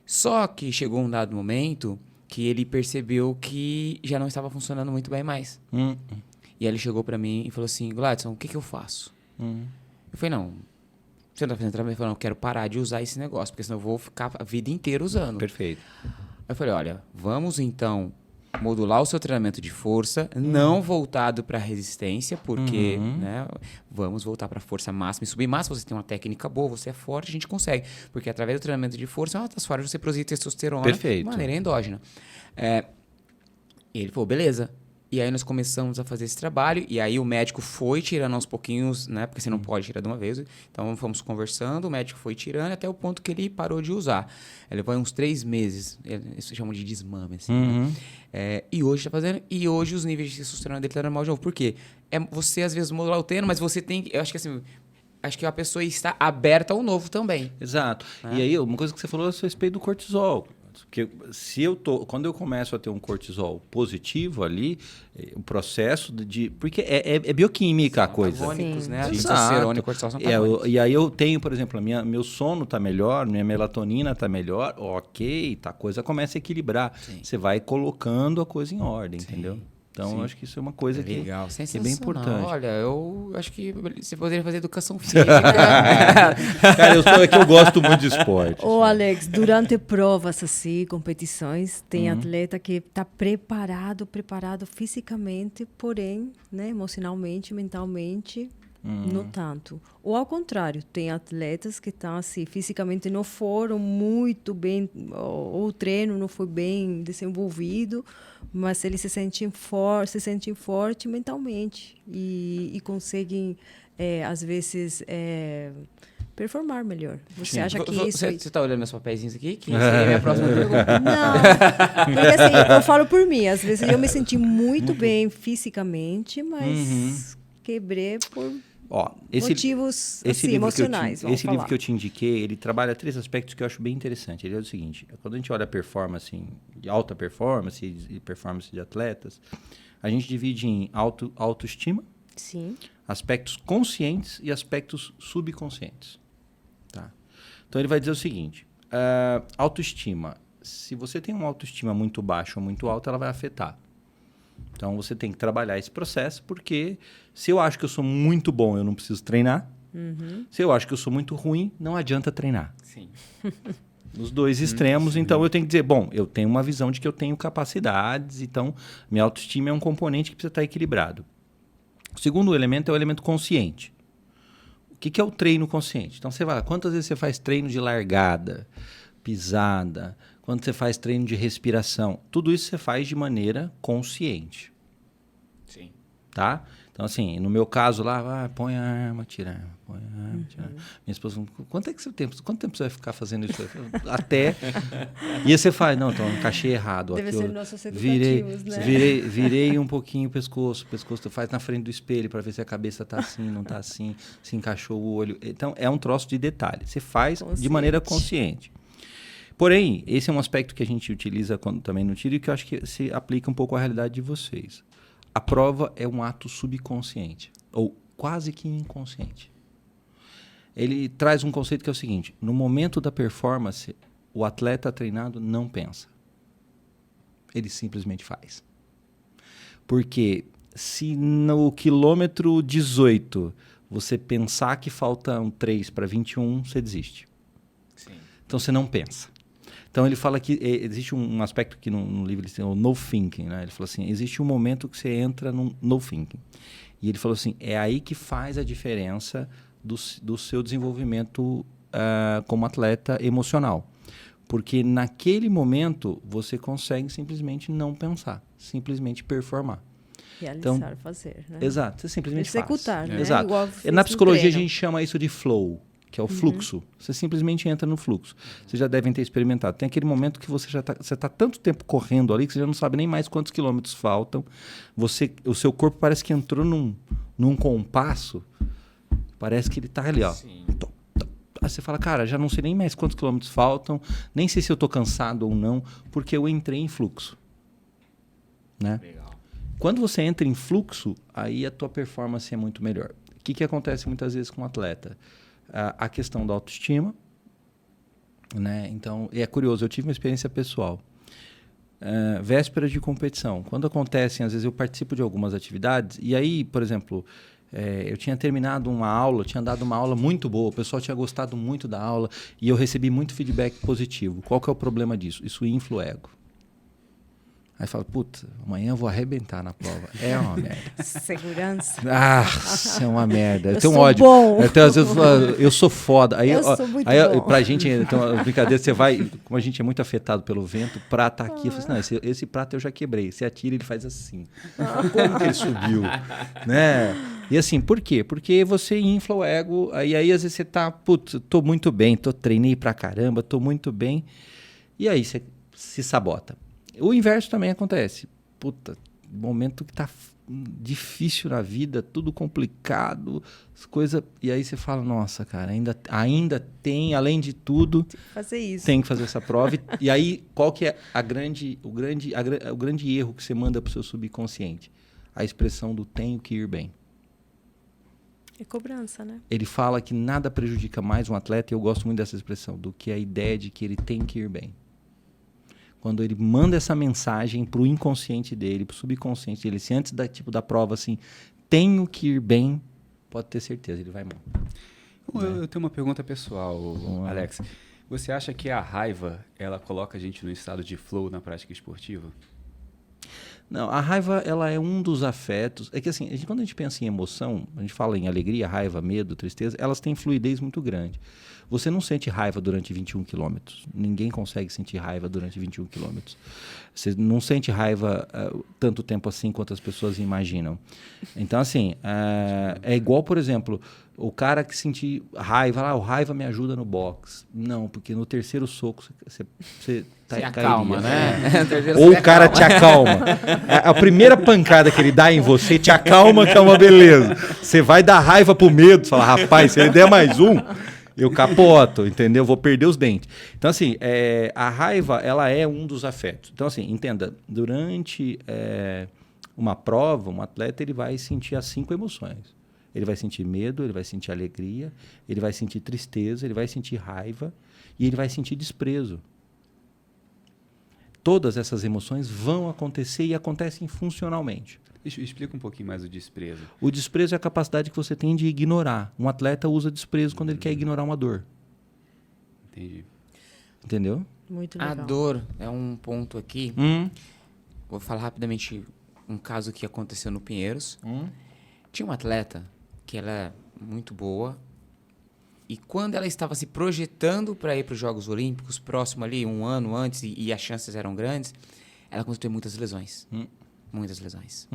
Só que chegou um dado momento que ele percebeu que já não estava funcionando muito bem mais. E aí ele chegou para mim e falou assim, Gladson, o que eu faço? Eu falei, não, você não está fazendo tratamento? Ele falou, não, eu quero parar de usar esse negócio, porque senão eu vou ficar a vida inteira usando. Perfeito. Aí eu falei, olha, vamos então modular o seu treinamento de força, não voltado para resistência, porque vamos voltar para força máxima e subir máxima. Você tem uma técnica boa, você é forte, a gente consegue. Porque através do treinamento de força, é uma das formas de você produzir testosterona de maneira endógena. Ele falou, beleza. E aí nós começamos a fazer esse trabalho, e aí o médico foi tirando aos pouquinhos, né? Porque você não pode tirar de uma vez. Então fomos conversando, o médico foi tirando até o ponto que ele parou de usar. Ele levou uns 3 meses, isso chamam de desmame, assim. Né? E hoje está fazendo, e hoje os níveis de testosterona dele estão normal de novo. Por quê? Você às vezes modular o treino, mas você tem que, eu acho que assim, acho que a pessoa está aberta ao novo também. Exato. Né? E aí, uma coisa que você falou é a respeito do cortisol. Porque quando eu começo a ter um cortisol positivo ali, o processo porque é bioquímica a coisa. Antagônicos, né? Testosterona e cortisol são antagônicos. E aí eu tenho, por exemplo, meu sono está melhor, minha melatonina está melhor, ok, a coisa começa a equilibrar. Sim. Você vai colocando a coisa em ordem, entendeu? Então, eu acho que isso é uma coisa que é bem importante. Olha, eu acho que você poderia fazer educação física. Cara, eu gosto muito de esporte. Ô, Alex, durante provas, assim, competições, tem atleta que está preparado fisicamente, porém, né, emocionalmente, mentalmente, não tanto. Ou ao contrário, tem atletas que estão assim, fisicamente não foram muito bem, ou o treino não foi bem desenvolvido, mas eles se sentem fortes mentalmente e conseguem, às vezes, performar melhor. Você acha que isso... Você está olhando meus papeizinhos aqui? Que seria a minha próxima pergunta. Não, porque assim, eu falo por mim. Às vezes eu me senti muito bem fisicamente, mas quebrei por... motivos emocionais. Esse livro que eu te indiquei, ele trabalha 3 aspectos que eu acho bem interessante. Ele é o seguinte, quando a gente olha a performance, de alta performance e performance de atletas, a gente divide em autoestima, sim, aspectos conscientes e aspectos subconscientes. Tá? Então ele vai dizer o seguinte, autoestima, se você tem uma autoestima muito baixa ou muito alta, ela vai afetar. Então, você tem que trabalhar esse processo, porque se eu acho que eu sou muito bom, eu não preciso treinar. Se eu acho que eu sou muito ruim, não adianta treinar. Sim. Nos 2 extremos, então eu tenho que dizer, bom, eu tenho uma visão de que eu tenho capacidades, então minha autoestima é um componente que precisa estar equilibrado. O segundo elemento é o elemento consciente. O que é o treino consciente? Então, você vai, quantas vezes você faz treino de largada, pisada, quando você faz treino de respiração, tudo isso você faz de maneira consciente. Sim. Tá? Então, assim, no meu caso lá, põe a arma, tira a arma, põe a arma, tira a arma. Minha esposa falou, quanto tempo você vai ficar fazendo isso? Até. E aí você faz, não, então, encaixei errado. Deve aqui, ser nossos educativos, né? Virei um pouquinho o pescoço tu faz na frente do espelho para ver se a cabeça tá assim, não tá assim, se encaixou o olho. Então, é um troço de detalhe. Você faz de maneira consciente. Porém, esse é um aspecto que a gente utiliza também no tiro e que eu acho que se aplica um pouco à realidade de vocês. A prova é um ato subconsciente, ou quase que inconsciente. ele traz um conceito que é o seguinte: no momento da performance, o atleta treinado não pensa. Ele simplesmente faz. Porque se no quilômetro 18 você pensar que faltam 3 para 21, você desiste. Sim. Então você não pensa. Então ele fala que existe um aspecto que no livro ele tem o no thinking, né? Ele falou assim, existe um momento que você entra no no thinking. E ele falou assim, é aí que faz a diferença do seu desenvolvimento como atleta emocional. Porque naquele momento você consegue simplesmente não pensar, simplesmente performar. Realizar, fazer, né? Exato, você simplesmente executar, faz. né? Exato. Igual fez Na no psicologia a treino. gente chama isso de flow, que é o fluxo. Você simplesmente entra no fluxo. Vocês já devem ter experimentado. Tem aquele momento que você já está tanto tempo correndo ali que você já não sabe nem mais quantos quilômetros faltam. O seu corpo parece que entrou num compasso. Parece que ele está ali, ó. Sim. Aí você fala, cara, já não sei nem mais quantos quilômetros faltam, nem sei se eu estou cansado ou não, porque eu entrei em fluxo. Né? Legal. Quando você entra em fluxo, aí a tua performance é muito melhor. O que acontece muitas vezes com o atleta? A questão da autoestima, né? Então, e é curioso, eu tive uma experiência pessoal. Véspera de competição. Quando acontecem, às vezes eu participo de algumas atividades, e aí, por exemplo, eu tinha terminado uma aula, tinha dado uma aula muito boa, o pessoal tinha gostado muito da aula, e eu recebi muito feedback positivo. Qual que é o problema disso? Isso infla o ego. Aí fala, puta, amanhã eu vou arrebentar na prova. É uma merda. Segurança. É uma merda. Eu tenho sou ódio. bom. Eu sou foda. Aí, Eu sou muito bom. Pra gente, então, a brincadeira, você vai, como a gente é muito afetado pelo vento, o prato aqui, eu falo assim, não, esse prato eu já quebrei. Você atira, ele faz assim. Como que ele subiu? Né? E assim, por quê? Porque você infla o ego, aí às vezes você tá, putz, tô muito bem, treinei pra caramba, tô muito bem, e aí você se sabota. O inverso também acontece. Puta, momento que tá difícil na vida, tudo complicado, as coisas. E aí você fala, nossa, cara, ainda tem, além de tudo, Fazer isso. tem que fazer essa prova. E aí, qual que é o grande erro que você manda pro seu subconsciente? A expressão do tenho que ir bem. É cobrança, né? Ele fala que nada prejudica mais um atleta, e eu gosto muito dessa expressão, do que a ideia de que ele tem que ir bem. Quando ele manda essa mensagem pro inconsciente dele, pro subconsciente dele, se antes da prova, assim, tenho que ir bem, pode ter certeza, ele vai mal. Eu tenho uma pergunta pessoal, Alex. Você acha que a raiva, ela coloca a gente no estado de flow na prática esportiva? Não, a raiva, ela é um dos afetos. É que assim, quando a gente pensa em emoção, a gente fala em alegria, raiva, medo, tristeza, elas têm fluidez muito grande. Você não sente raiva durante 21 quilômetros. Ninguém consegue sentir raiva durante 21 quilômetros. Você não sente raiva tanto tempo assim quanto as pessoas imaginam. Então, assim, é igual, por exemplo, o cara que sentir raiva, o raiva me ajuda no boxe. Não, porque no terceiro soco você Você acalma, né? Ou o cara te acalma. A primeira pancada que ele dá em você te acalma, que é uma beleza. Você vai dar raiva pro medo, fala, rapaz, se ele der mais um, eu capoto, entendeu? Vou perder os dentes. Então, assim, a raiva, ela é um dos afetos. Então, assim, entenda, durante uma prova, um atleta, ele vai sentir as 5 emoções. Ele vai sentir medo, ele vai sentir alegria, ele vai sentir tristeza, ele vai sentir raiva e ele vai sentir desprezo. Todas essas emoções vão acontecer e acontecem funcionalmente. Explica um pouquinho mais o desprezo. O desprezo é a capacidade que você tem de ignorar. Um atleta usa desprezo quando ele quer ignorar uma dor. Entendi. Entendeu? Muito A legal. dor é um ponto aqui. Vou falar rapidamente um caso que aconteceu no Pinheiros. Tinha uma atleta que ela é muito boa. E quando ela estava se projetando para ir para os Jogos Olímpicos, próximo ali, um ano antes, e as chances eram grandes, ela começou a ter muitas lesões. Muitas lesões.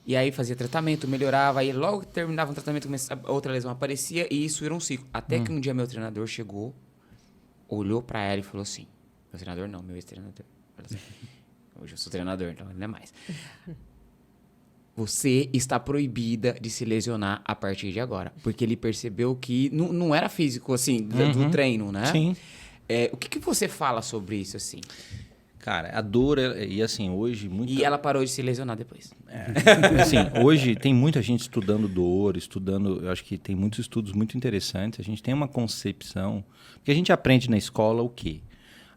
E aí fazia tratamento, melhorava, aí logo que terminava um tratamento, outra lesão aparecia, e isso era um ciclo. Até que um dia meu treinador chegou, olhou para ela e falou assim, meu treinador não, meu ex-treinador. Assim, hoje eu sou treinador, então ele não é mais. Você está proibida de se lesionar a partir de agora. Porque ele percebeu que não era físico, assim, do treino, né? Sim. O que você fala sobre isso, assim? Cara, a dor, e assim, hoje... E ela parou de se lesionar depois. Assim, hoje tem muita gente estudando dor, eu acho que tem muitos estudos muito interessantes. A gente tem uma concepção, porque a gente aprende na escola o quê?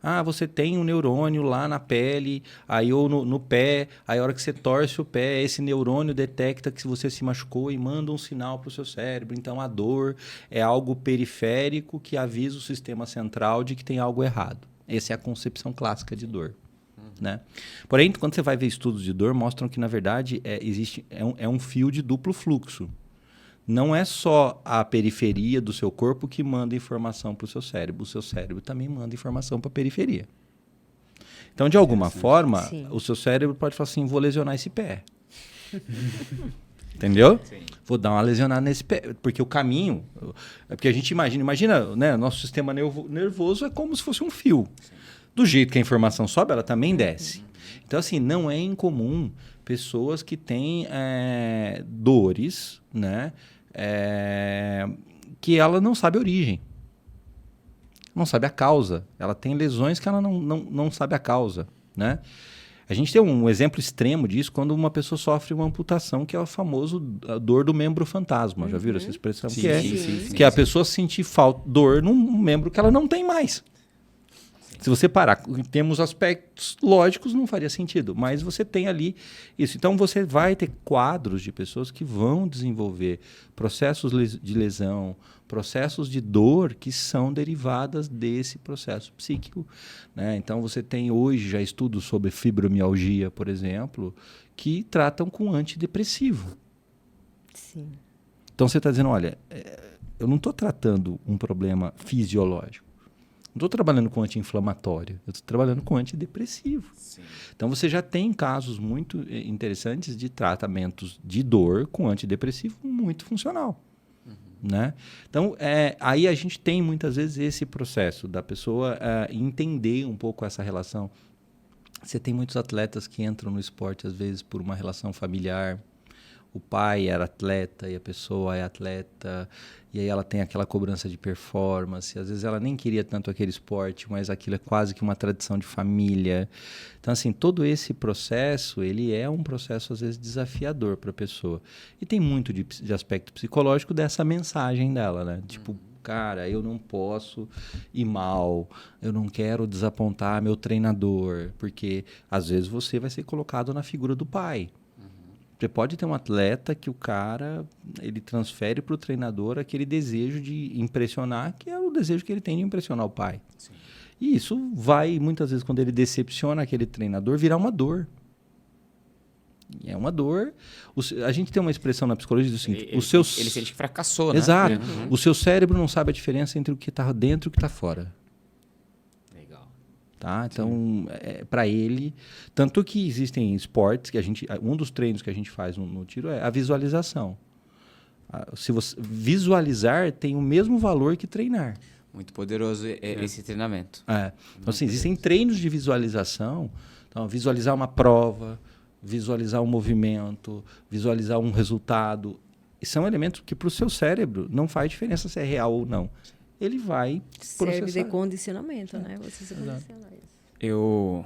Ah, você tem um neurônio lá na pele, aí ou no pé, aí a hora que você torce o pé, esse neurônio detecta que você se machucou e manda um sinal para o seu cérebro. Então, a dor é algo periférico que avisa o sistema central de que tem algo errado. Essa é a concepção clássica de dor. Né? Porém, quando você vai ver estudos de dor, mostram que, na verdade, é um fio de duplo fluxo. Não é só a periferia do seu corpo que manda informação para o seu cérebro. O seu cérebro também manda informação para a periferia. Então, de alguma forma, Sim. o seu cérebro pode falar assim, vou lesionar esse pé. Entendeu? Sim. Vou dar uma lesionada nesse pé. Porque o caminho... Porque a gente imagina, né, nosso sistema nervoso é como se fosse um fio. Sim. Do jeito que a informação sobe, ela também desce. Então, assim, não é incomum pessoas que têm dores, né? Que ela não sabe a origem. Não sabe a causa. Ela tem lesões que ela não sabe a causa, né? A gente tem um exemplo extremo disso quando uma pessoa sofre uma amputação, que é o famoso dor do membro fantasma. Já viram essa expressão? Sim, que é a pessoa sentir dor num membro que ela não tem mais. Se você parar, em termos aspectos lógicos, não faria sentido. Mas você tem ali isso. Então, você vai ter quadros de pessoas que vão desenvolver processos de lesão, processos de dor que são derivadas desse processo psíquico, né? Então, você tem hoje já estudos sobre fibromialgia, por exemplo, que tratam com antidepressivo. Sim. Então, você está dizendo, olha, eu não estou tratando um problema fisiológico. Não estou trabalhando com anti-inflamatório, eu estou trabalhando com antidepressivo. Sim. Então, você já tem casos muito interessantes de tratamentos de dor com antidepressivo muito funcional. Né? Então, aí a gente tem muitas vezes esse processo da pessoa entender um pouco essa relação. Você tem muitos atletas que entram no esporte, às vezes, por uma relação familiar. O pai era atleta e a pessoa é atleta, e aí ela tem aquela cobrança de performance. Às vezes ela nem queria tanto aquele esporte, mas aquilo é quase que uma tradição de família. Então, assim, todo esse processo, ele é um processo, às vezes, desafiador para a pessoa. E tem muito de aspecto psicológico dessa mensagem dela, né? Tipo, cara, eu não posso ir mal, eu não quero desapontar meu treinador, porque, às vezes, você vai ser colocado na figura do pai. Você pode ter um atleta que o cara, ele transfere para o treinador aquele desejo de impressionar, que é o desejo que ele tem de impressionar o pai. Sim. E isso vai, muitas vezes, quando ele decepciona aquele treinador, virar uma dor. E é uma dor. A gente tem uma expressão na psicologia do seguinte... Ele sente que fracassou, né? Exato. Uhum. O seu cérebro não sabe a diferença entre o que está dentro e o que está fora. Tá? Então, para ele... Tanto que existem esportes que um dos treinos que a gente faz no tiro é a visualização. Se você visualizar tem o mesmo valor que treinar. Muito poderoso esse treinamento. Então, assim, existem treinos de visualização. Então, visualizar uma prova, visualizar um movimento, visualizar um resultado. E são elementos que para o seu cérebro não faz diferença se é real ou não. Ele vai serve processar. de condicionamento, né? Você se condiciona isso.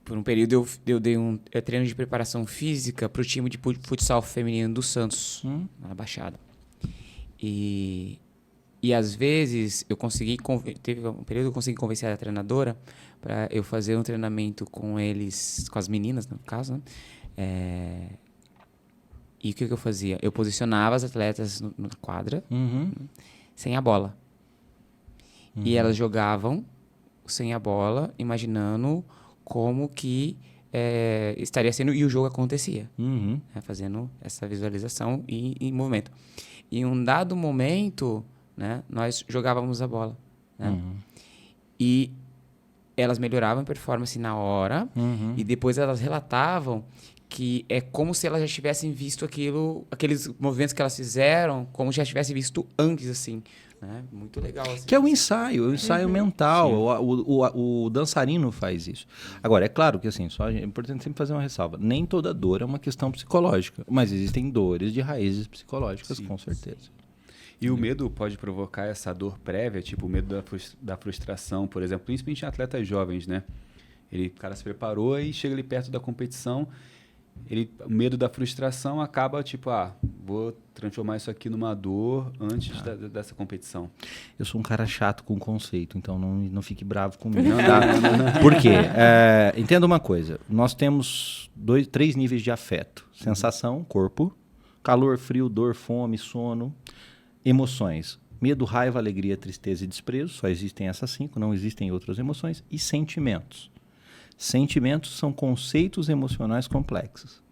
Por um período, eu dei um treino de preparação física para o time de futsal feminino do Santos, na Baixada. E às vezes, teve um período que eu consegui convencer a treinadora para eu fazer um treinamento com eles, com as meninas, no caso, né? E o que eu fazia? Eu posicionava as atletas na quadra, sem a bola. E elas jogavam sem a bola, imaginando como que estaria sendo e o jogo acontecia. Fazendo essa visualização em movimento. E em um dado momento, né, nós jogávamos a bola. Né? E elas melhoravam a performance na hora e depois elas relatavam que é como se elas já tivessem visto aqueles movimentos que elas fizeram, como já tivessem visto antes, assim. Né? Muito legal. Assim. Que é o ensaio mental. O dançarino faz isso. Agora, é claro que assim, é importante sempre fazer uma ressalva. Nem toda dor é uma questão psicológica, mas existem dores de raízes psicológicas, com certeza. E o medo pode provocar essa dor prévia, tipo o medo da frustração, por exemplo, principalmente em atletas jovens, né? O cara se preparou e chega ali perto da competição, o medo da frustração acaba tipo, vou transformar isso aqui numa dor antes dessa competição. Eu sou um cara chato com conceito, então não fique bravo comigo. Tá? Por quê? Entenda uma coisa. Nós temos 3 níveis de afeto. Sensação, corpo. Calor, frio, dor, fome, sono. Emoções. Medo, raiva, alegria, tristeza e desprezo. Só existem essas 5, não existem outras emoções. E sentimentos. Sentimentos são conceitos emocionais complexos,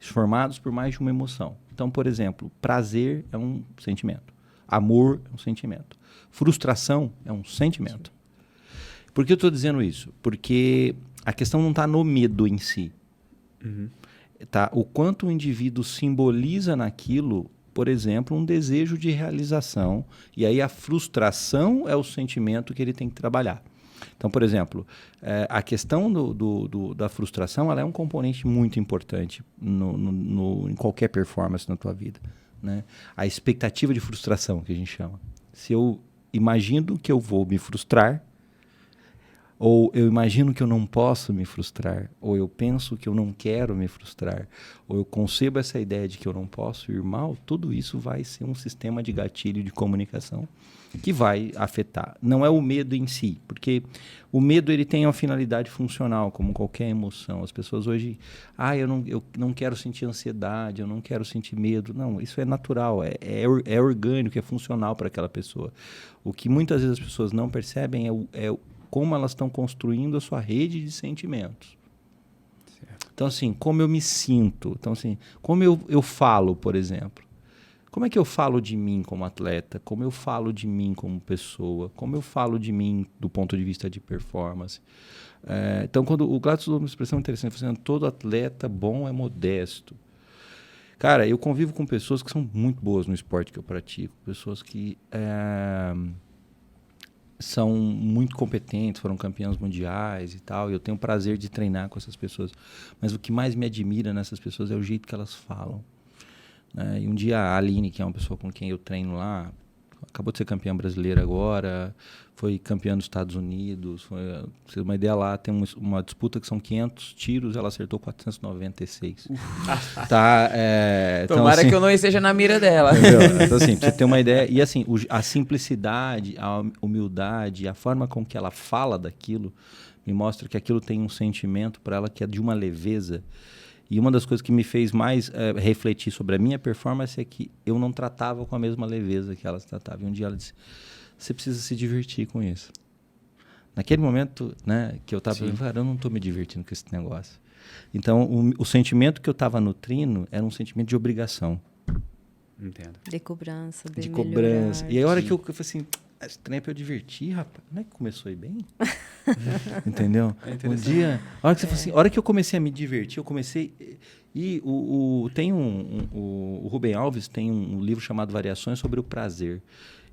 formados por mais de uma emoção. Então, por exemplo, prazer é um sentimento. Amor é um sentimento. Frustração é um sentimento. Por que eu estou dizendo isso? Porque a questão não está no medo em si. Tá? O quanto o indivíduo simboliza naquilo, por exemplo, um desejo de realização. E aí a frustração é o sentimento que ele tem que trabalhar. Então, por exemplo, a questão da frustração ela é um componente muito importante em qualquer performance na tua vida. Né? A expectativa de frustração, que a gente chama. Se eu imagino que eu vou me frustrar, ou eu imagino que eu não posso me frustrar, ou eu penso que eu não quero me frustrar, ou eu concebo essa ideia de que eu não posso ir mal, tudo isso vai ser um sistema de gatilho de comunicação que vai afetar. Não é o medo em si, porque o medo ele tem uma finalidade funcional, como qualquer emoção. As pessoas hoje, eu não quero sentir ansiedade, eu não quero sentir medo. Não, isso é natural, é orgânico, é funcional para aquela pessoa. O que muitas vezes as pessoas não percebem é como elas estão construindo a sua rede de sentimentos. Certo. Então, assim, como eu me sinto, então, assim, como eu falo, por exemplo. Como é que eu falo de mim como atleta? Como eu falo de mim como pessoa? Como eu falo de mim do ponto de vista de performance? Então, quando o Gladson usou uma expressão interessante, falando, todo atleta bom é modesto. Cara, eu convivo com pessoas que são muito boas no esporte que eu pratico, pessoas que são muito competentes, foram campeãs mundiais e tal, e eu tenho o prazer de treinar com essas pessoas. Mas o que mais me admira nessas pessoas é o jeito que elas falam. E um dia a Aline, que é uma pessoa com quem eu treino lá, acabou de ser campeã brasileira agora, foi campeã dos Estados Unidos. Pra você ter uma ideia, lá tem uma disputa que são 500 tiros, ela acertou 496. Tá, Tomara então, assim, que eu não esteja na mira dela. então, assim, pra você ter uma ideia. E assim, a simplicidade, a humildade, a forma com que ela fala daquilo, me mostra que aquilo tem um sentimento para ela que é de uma leveza. E uma das coisas que me fez mais refletir sobre a minha performance é que eu não tratava com a mesma leveza que elas tratavam. E um dia ela disse, você precisa se divertir com isso. Naquele momento, né, que eu estava pensando, cara, eu não estou me divertindo com esse negócio. Então, o sentimento que eu estava nutrindo era um sentimento de obrigação. Entendo. De cobrança, de cobrança. melhorar. E aí, a hora que eu falei assim, esse trem é pra eu divertir, rapaz. Não é que começou a ir bem? Entendeu? Um dia, a hora que eu comecei a me divertir, eu comecei... E tem o Rubem Alves tem um livro chamado Variações sobre o Prazer.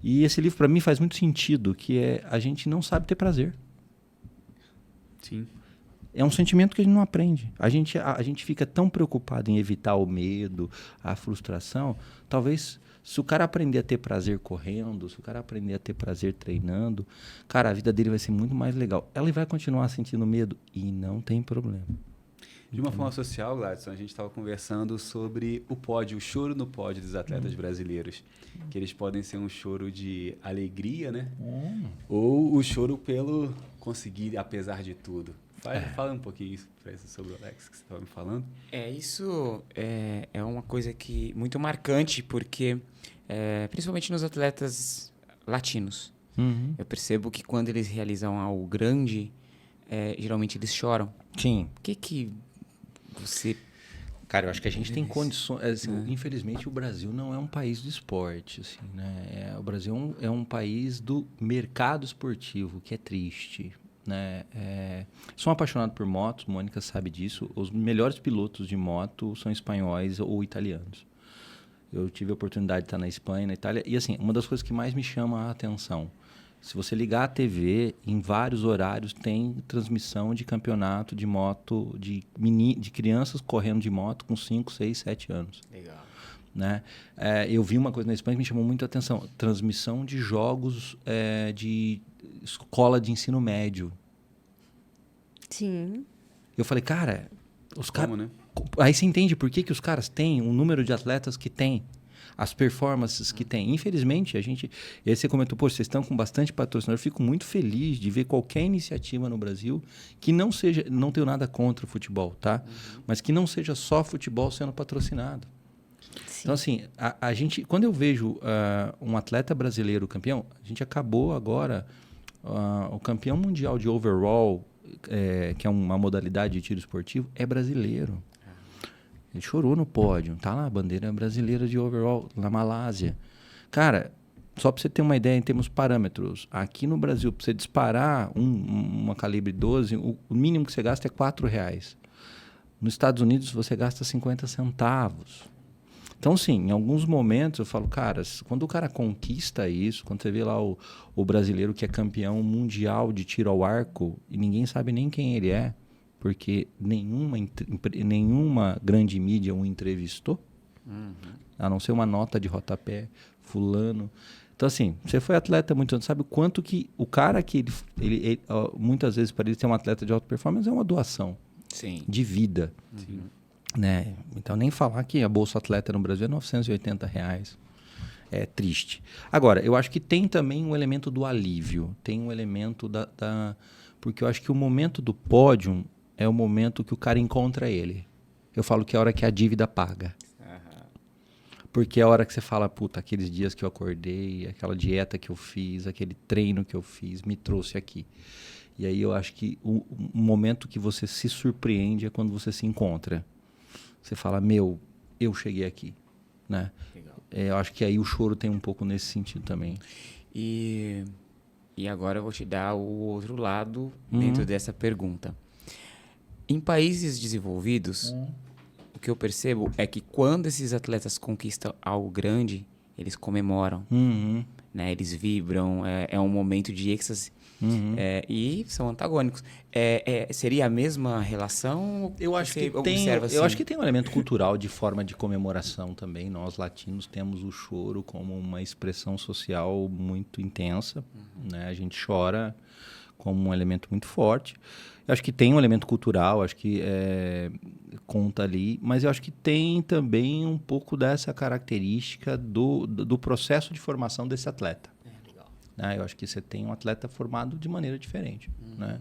E esse livro, para mim, faz muito sentido, que é a gente não sabe ter prazer. Sim. É um sentimento que a gente não aprende. A gente fica tão preocupado em evitar o medo, a frustração. Talvez, se o cara aprender a ter prazer correndo, se o cara aprender a ter prazer treinando, cara, a vida dele vai ser muito mais legal. Ela vai continuar sentindo medo e não tem problema. De uma forma social, Gladson, a gente estava conversando sobre o pódio, o choro no pódio dos atletas brasileiros. Que eles podem ser um choro de alegria, né? Ou o choro pelo conseguir, apesar de tudo. Fala um pouquinho sobre o Alex, que você estava me falando. Isso é uma coisa muito marcante, porque principalmente nos atletas latinos, eu percebo que quando eles realizam algo grande, geralmente eles choram. Sim. O que você... Cara, eu acho que a gente tem condições... Assim, infelizmente, o Brasil não é um país do esporte. Assim, né? O Brasil é um país do mercado esportivo, que é triste. Né? Sou apaixonado por motos, Mônica sabe disso. Os melhores pilotos de moto são espanhóis ou italianos. Eu tive a oportunidade de estar na Espanha, na Itália. E assim, uma das coisas que mais me chama a atenção... Se você ligar a TV, em vários horários tem transmissão de campeonato de moto, de crianças correndo de moto com 5, 6, 7 anos. Legal. Né? Eu vi uma coisa na Espanha que me chamou muito a atenção. Transmissão de jogos de escola de ensino médio. Sim. Eu falei, cara, os caras... Como, né? Aí você entende por que os caras têm o número de atletas que têm, as performances que têm. Infelizmente, e aí você comentou, pô, vocês estão com bastante patrocinador. Eu fico muito feliz de ver qualquer iniciativa no Brasil que não tenho nada contra o futebol, tá? Mas que não seja só futebol sendo patrocinado. Sim. Então, assim, a gente, quando eu vejo um atleta brasileiro campeão, a gente acabou agora, o campeão mundial de overall, que é uma modalidade de tiro esportivo, é brasileiro. Ele chorou no pódio, tá lá a bandeira brasileira de overall, na Malásia. Cara, só para você ter uma ideia em termos parâmetros, aqui no Brasil, para você disparar uma calibre 12, o mínimo que você gasta é R$4. Nos Estados Unidos, você gasta 50 centavos. Então, sim, em alguns momentos eu falo, cara, quando o cara conquista isso, quando você vê lá o brasileiro que é campeão mundial de tiro ao arco, e ninguém sabe nem quem ele é, porque nenhuma grande mídia o entrevistou, a não ser uma nota de rodapé, fulano. Então, assim, você foi atleta há muito tempo, sabe o quanto que o cara que ele muitas vezes para ele ser um atleta de alta performance é uma doação de vida. Sim. Né? Então, nem falar que a Bolsa Atleta no Brasil é R$980. É triste. Agora, eu acho que tem também um elemento do alívio, tem um elemento porque eu acho que o momento do pódio é o momento que o cara encontra ele. Eu falo que é a hora que a dívida paga. Porque é a hora que você fala, puta, aqueles dias que eu acordei, aquela dieta que eu fiz, aquele treino que eu fiz, me trouxe aqui. E aí eu acho que o momento que você se surpreende é quando você se encontra. Você fala, eu cheguei aqui. Né? Eu acho que aí o choro tem um pouco nesse sentido também. E agora eu vou te dar o outro lado dentro dessa pergunta. Em países desenvolvidos, o que eu percebo é que quando esses atletas conquistam algo grande, eles comemoram, né? Eles vibram, é um momento de êxtase. E são antagônicos. Seria a mesma relação? Eu acho que tem um elemento cultural de forma de comemoração também. Nós latinos temos o choro como uma expressão social muito intensa, né? A gente chora como um elemento muito forte. Eu acho que tem um elemento cultural, acho que conta ali, mas eu acho que tem também um pouco dessa característica do processo de formação desse atleta. Né? Eu acho que você tem um atleta formado de maneira diferente. Né?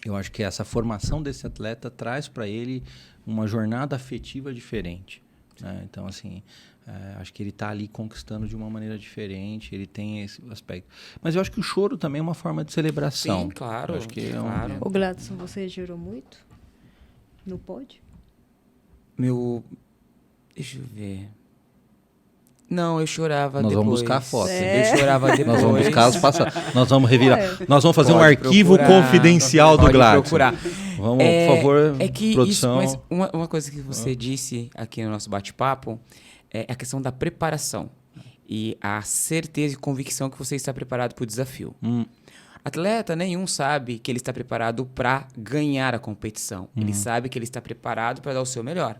Eu acho que essa formação desse atleta traz para ele uma jornada afetiva diferente. Né? Então, assim, acho que ele está ali conquistando de uma maneira diferente, ele tem esse aspecto. Mas eu acho que o choro também é uma forma de celebração. Sim, claro. Eu acho que claro. Ô Gladson, você chorou muito? No pódio? Deixa eu ver. Não, eu chorava Nós depois. vamos buscar a foto. Eu chorava depois. Nós vamos buscar as passadas. Nós vamos revirar. Nós vamos fazer um Pode arquivo procurar, confidencial do pode Gladson. procurar. Vamos, por favor, É que produção. isso, mas uma coisa que você disse aqui no nosso bate-papo é a questão da preparação e a certeza e convicção que você está preparado para o desafio. Atleta nenhum sabe que ele está preparado para ganhar a competição. Ele sabe que ele está preparado para dar o seu melhor.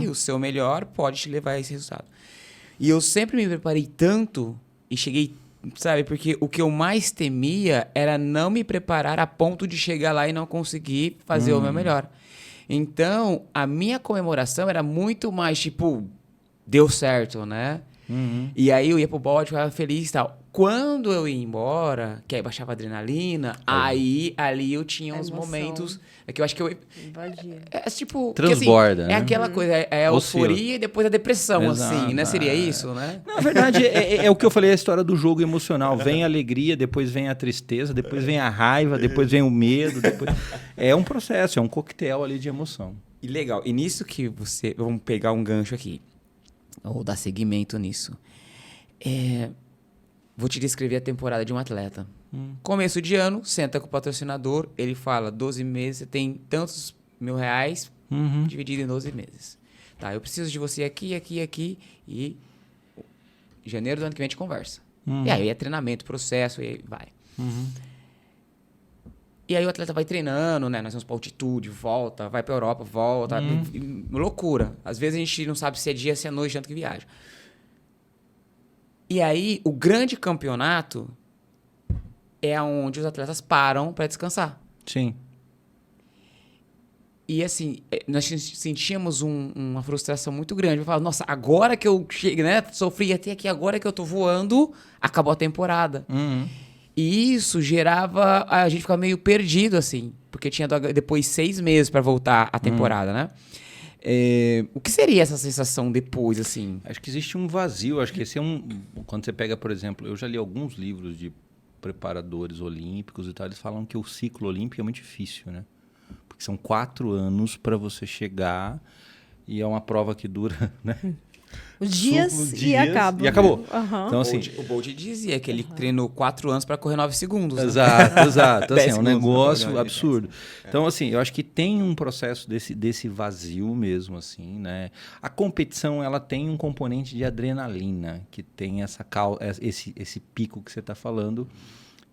E o seu melhor pode te levar a esse resultado. E eu sempre me preparei tanto e cheguei, sabe? Porque o que eu mais temia era não me preparar a ponto de chegar lá e não conseguir fazer o meu melhor. Então, a minha comemoração era muito mais tipo, deu certo, né? E aí eu ia pro bode, ficava feliz e tal. Quando eu ia embora, que aí baixava a adrenalina, aí ali eu tinha uns momentos que eu acho que eu... Invadia. tipo... Transborda, assim, né? É aquela coisa, é a Oscila. euforia e depois a depressão, Exato, assim, né? Seria isso, né? Na verdade, é o que eu falei, a história do jogo emocional. Vem a alegria, depois vem a tristeza, depois vem a raiva, depois vem o medo. É um processo, é um coquetel ali de emoção. E legal. E nisso que você... Vamos pegar um gancho aqui. Ou dar seguimento nisso. Vou te descrever a temporada de um atleta. Começo de ano, senta com o patrocinador, ele fala, 12 meses, você tem tantos R$1.000 dividido em 12 meses. Tá, eu preciso de você aqui, aqui, aqui, e em janeiro do ano que vem a gente conversa. E aí é treinamento, processo, e aí vai. E aí o atleta vai treinando, né? Nós vamos pra altitude, volta, vai pra Europa, volta. Loucura. Às vezes a gente não sabe se é dia, se é noite, tanto que viaja. E aí, o grande campeonato é onde os atletas param para descansar. Sim. E assim, nós sentíamos uma frustração muito grande. Eu falava, nossa, agora que eu cheguei, né? Sofri até aqui, agora que eu tô voando, acabou a temporada. Uhum. E isso gerava... A gente ficava meio perdido, assim. Porque tinha depois 6 meses para voltar a temporada, né? O que seria essa sensação depois, assim? Acho que existe um vazio. Acho que esse é quando você pega, por exemplo... Eu já li alguns livros de preparadores olímpicos e tal. Eles falam que o ciclo olímpico é muito difícil, né? Porque são 4 anos para você chegar e é uma prova que dura, né? Os dias e acaba. E acabou. Uhum. Então, assim, O Bolt dizia que ele treinou 4 anos para correr 9 segundos. Né? Exato. Então, assim, é um 10 segundos, negócio né? absurdo. Então, assim, eu acho que tem um processo desse vazio mesmo, assim, né? A competição, ela tem um componente de adrenalina, que tem esse pico que você está falando,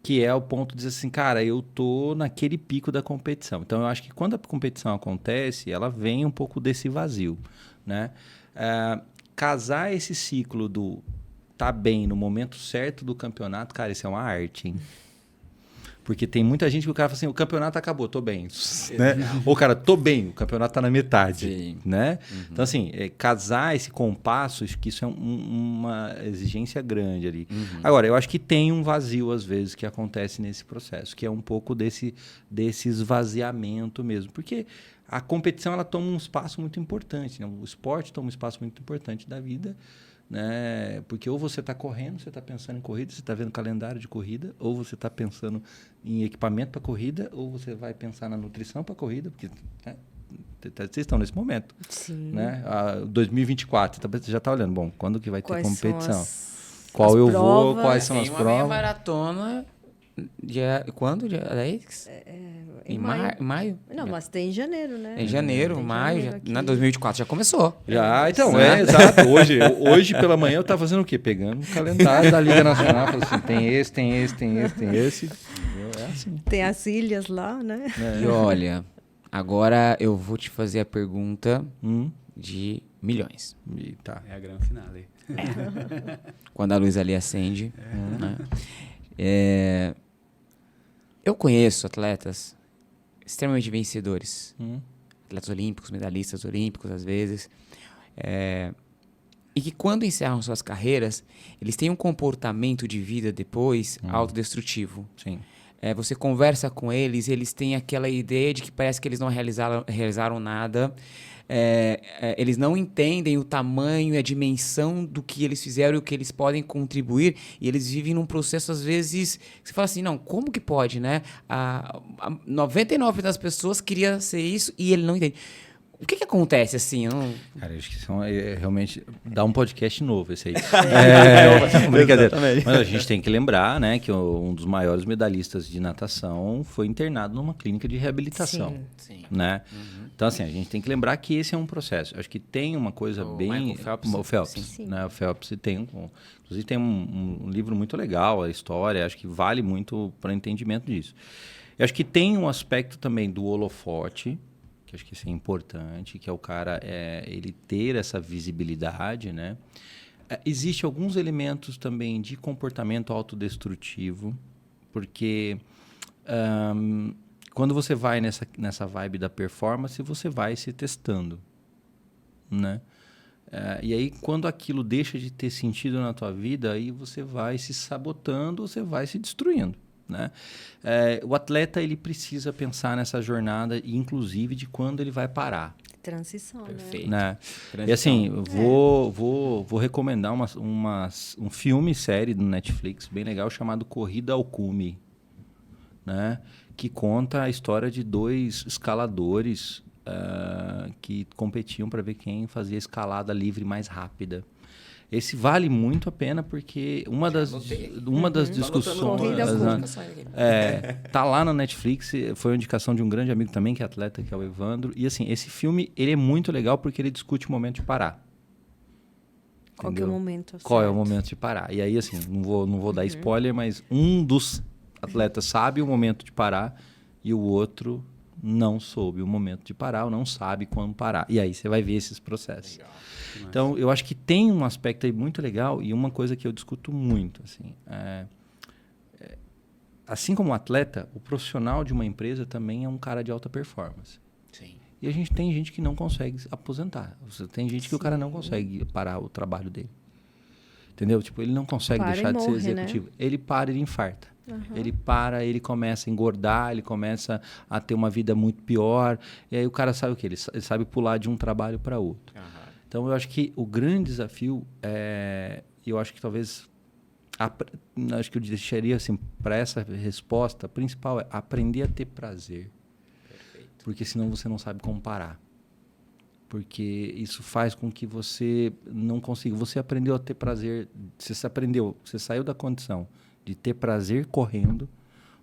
que é o ponto de dizer assim, cara, eu tô naquele pico da competição. Então, eu acho que quando a competição acontece, ela vem um pouco desse vazio, né? Casar esse ciclo do tá bem no momento certo do campeonato, cara, isso é uma arte, hein? Porque tem muita gente que o cara fala assim, o campeonato acabou, tô bem, né? Ou, cara, tô bem, o campeonato tá na metade, Sim. né? Uhum. Então, assim, casar esse compasso, acho que isso é uma exigência grande ali. Uhum. Agora, eu acho que tem um vazio, às vezes, que acontece nesse processo, que é um pouco desse esvaziamento mesmo. Porque a competição, ela toma um espaço muito importante, né? O esporte toma um espaço muito importante da vida, né? Porque ou você está correndo, você está pensando em corrida, você está vendo calendário de corrida, ou você está pensando em equipamento para corrida, ou você vai pensar na nutrição para corrida, porque né, vocês estão nesse momento. Sim. Né? 2024, você já está olhando, bom, quando que vai ter Quais competição? as eu provas? vou, quais são Tem as uma provas? meia maratona, quando? Dia 10? Em maio. Maio? Não, mas tem em janeiro, né? Em janeiro, Tem maio, janeiro aqui. 2024 já começou. Já, então, Né? exato. Hoje pela manhã eu estava fazendo o quê? Pegando o calendário da Liga Nacional, falando assim, tem esse. É assim. Tem as ilhas lá, né? E olha, agora eu vou te fazer a pergunta de milhões. E tá. É a grande finale. Quando a luz ali acende. Né? Eu conheço atletas extremamente vencedores. Atletas olímpicos, medalhistas olímpicos, às vezes. E que quando encerram suas carreiras, eles têm um comportamento de vida depois autodestrutivo. Sim. Você conversa com eles, eles têm aquela ideia de que parece que eles não realizaram nada. Eles não entendem o tamanho e a dimensão do que eles fizeram e o que eles podem contribuir. E eles vivem num processo, às vezes, que você fala assim, não, como que pode, né? 99% das pessoas queria ser isso e ele não entende. O que acontece, assim? Cara, acho que realmente dá um podcast novo esse aí. Brincadeira. Mas a gente tem que lembrar, né, que um dos maiores medalhistas de natação foi internado numa clínica de reabilitação. Sim. Né? Então, assim, a gente tem que lembrar que esse é um processo. Acho que tem uma coisa bem... Michael Phelps. Sim. Né? O Phelps tem inclusive tem um livro muito legal, a história, acho que vale muito para o entendimento disso. Eu acho que tem um aspecto também do holofote, que acho que isso é importante, que é o cara ele ter essa visibilidade, né? Existem alguns elementos também de comportamento autodestrutivo, porque quando você vai nessa vibe da performance, você vai se testando, né? E aí, quando aquilo deixa de ter sentido na tua vida, aí você vai se sabotando, você vai se destruindo. Né? O atleta ele precisa pensar nessa jornada, inclusive de quando ele vai parar. Transição, Perfeito. Né? E assim, vou recomendar um filme, série do Netflix, bem legal, chamado Corrida ao Cume, né? Que conta a história de 2 escaladores que competiam para ver quem fazia a escalada livre mais rápida. Esse vale muito a pena porque uma das discussões tá lá na Netflix, foi uma indicação de um grande amigo também que é atleta, que é o Evandro, e assim, esse filme ele é muito legal porque ele discute o momento de parar. Qual que é o momento? Qual é o momento de parar? E aí assim, não vou dar spoiler, mas um dos atletas sabe o momento de parar e o outro não soube o momento de parar ou não sabe quando parar. E aí você vai ver esses processos. Legal. Então, eu acho que tem um aspecto aí muito legal e uma coisa que eu discuto muito, assim, assim como o atleta, o profissional de uma empresa também é um cara de alta performance. Sim. E a gente tem gente que não consegue aposentar. Você tem gente que o cara não consegue parar o trabalho dele. Entendeu? Tipo, ele não consegue Para deixar e de ser morre, executivo. né? Ele para, ele infarta. Ele para, ele começa a engordar, ele começa a ter uma vida muito pior. E aí o cara sabe o quê? Ele sabe pular de um trabalho para outro. Então, eu acho que o grande desafio eu acho que talvez... acho que eu deixaria assim, para essa resposta, a principal é aprender a ter prazer. Perfeito. Porque senão você não sabe como parar. Porque isso faz com que você não consiga. Você aprendeu a ter prazer, você saiu da condição de ter prazer correndo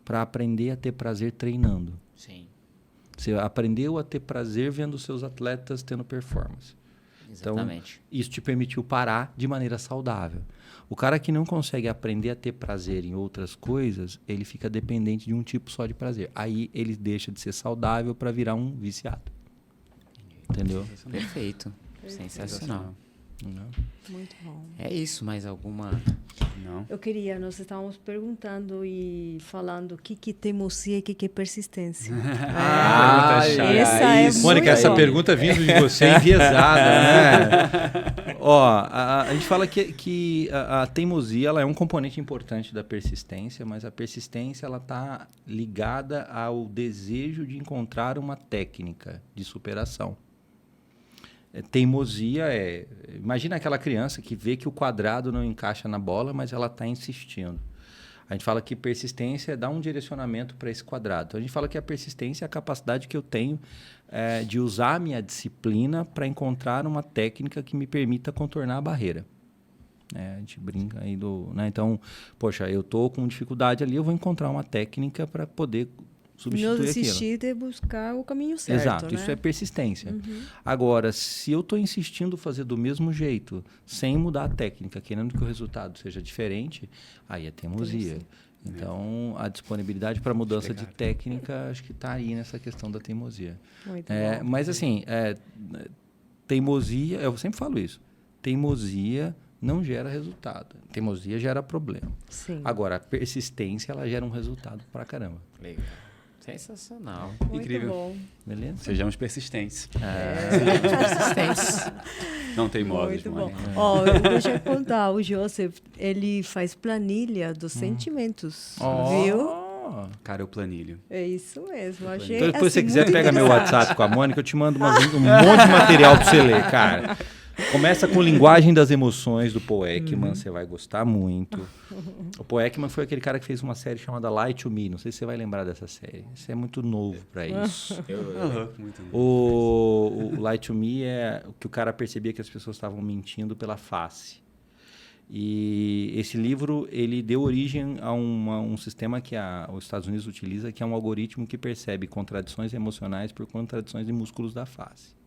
para aprender a ter prazer treinando. Sim. Você aprendeu a ter prazer vendo os seus atletas tendo performance. Exatamente. Então, isso te permitiu parar de maneira saudável. O cara que não consegue aprender a ter prazer em outras coisas, ele fica dependente de um tipo só de prazer. Aí ele deixa de ser saudável para virar um viciado. Entendeu? Perfeito. Sensacional. Muito bom. É isso, mais alguma? Não. Eu queria, nós estávamos perguntando e falando o que é teimosia e o que é persistência. Pergunta chave. Essa é Mônica, muito essa bom. pergunta vindo de você é enviesada, né? Ó, a gente fala que a teimosia ela é um componente importante da persistência, mas a persistência ela está ligada ao desejo de encontrar uma técnica de superação. Teimosia imagina aquela criança que vê que o quadrado não encaixa na bola, mas ela está insistindo. A gente fala que persistência é dar um direcionamento para esse quadrado. Então, a gente fala que a persistência é a capacidade que eu tenho de usar a minha disciplina para encontrar uma técnica que me permita contornar a barreira. A gente brinca aí né? Então, poxa, eu estou com dificuldade ali, eu vou encontrar uma técnica para poder substituir não aquilo. desistir de buscar o caminho certo. Exato, né? isso é persistência. Agora, se eu estou insistindo em fazer do mesmo jeito, sem mudar a técnica, querendo que o resultado seja diferente, aí é teimosia. Então, a disponibilidade para mudança de técnica, acho que está aí nessa questão da teimosia. Muito bom. Mas, assim, teimosia, eu sempre falo isso, teimosia não gera resultado. Teimosia gera problema. Sim. Agora, a persistência, ela gera um resultado pra caramba. Legal. Sensacional. Muito Incrível. bom. Beleza? Sejamos persistentes. Persistência. Não teimosos, Muito bom. Mônica. Ó, deixa eu contar, o Joseph, ele faz planilha dos sentimentos, viu? Cara, eu planilho. É isso mesmo, achei Então, depois, se assim, você quiser, muito pega meu interessante. WhatsApp com a Mônica, eu te mando um monte de material pra você ler, cara. Começa com Linguagem das Emoções, do Paul Ekman, você vai gostar muito. O Paul Ekman foi aquele cara que fez uma série chamada Light to Me, não sei se você vai lembrar dessa série. Isso é muito novo pra isso. Muito bom. O Light to Me é o que o cara percebia que as pessoas estavam mentindo pela face. E esse livro, ele deu origem a um sistema que os Estados Unidos utiliza, que é um algoritmo que percebe contradições emocionais por contradições de músculos da face.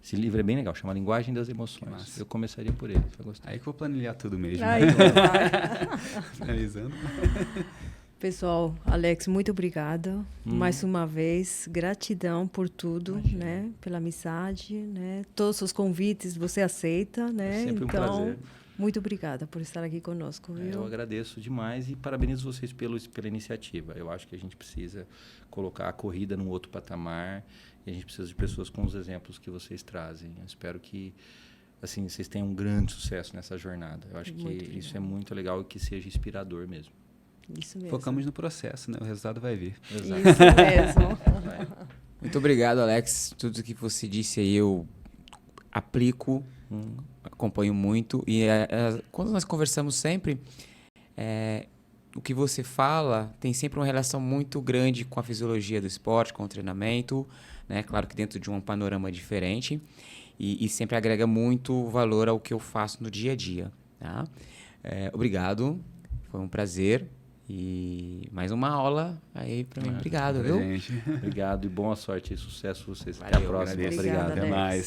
Esse livro é bem legal, chama Linguagem das Emoções. Massa. Eu começaria por ele, você vai gostar. Aí que eu vou planilhar tudo mesmo. Aí, vai. Finalizando. Pessoal, Alex, muito obrigada. Mais uma vez, gratidão por tudo, né? Pela amizade, né? Todos os convites você aceita, né? É sempre um então, prazer. muito obrigada por estar aqui conosco, viu? Eu agradeço demais e parabenizo vocês pela iniciativa. Eu acho que a gente precisa colocar a corrida num outro patamar e a gente precisa de pessoas com os exemplos que vocês trazem. Eu espero que assim, vocês tenham um grande sucesso nessa jornada. Eu acho que isso é muito legal e que seja inspirador mesmo. Isso mesmo. Focamos no processo, né? O resultado vai vir. Exato. Isso mesmo. Muito obrigado, Alex. Tudo que você disse aí eu aplico, acompanho muito. E quando nós conversamos sempre, o que você fala tem sempre uma relação muito grande com a fisiologia do esporte, com o treinamento, né? Claro que dentro de um panorama diferente. E sempre agrega muito valor ao que eu faço no dia a dia. Tá? Obrigado, foi um prazer. E mais uma aula aí para mim. Obrigado, viu? Gente. Obrigado e boa sorte e sucesso a vocês. Até Valeu, a próxima. agradeço. Obrigado. Obrigada, Até Alex. mais.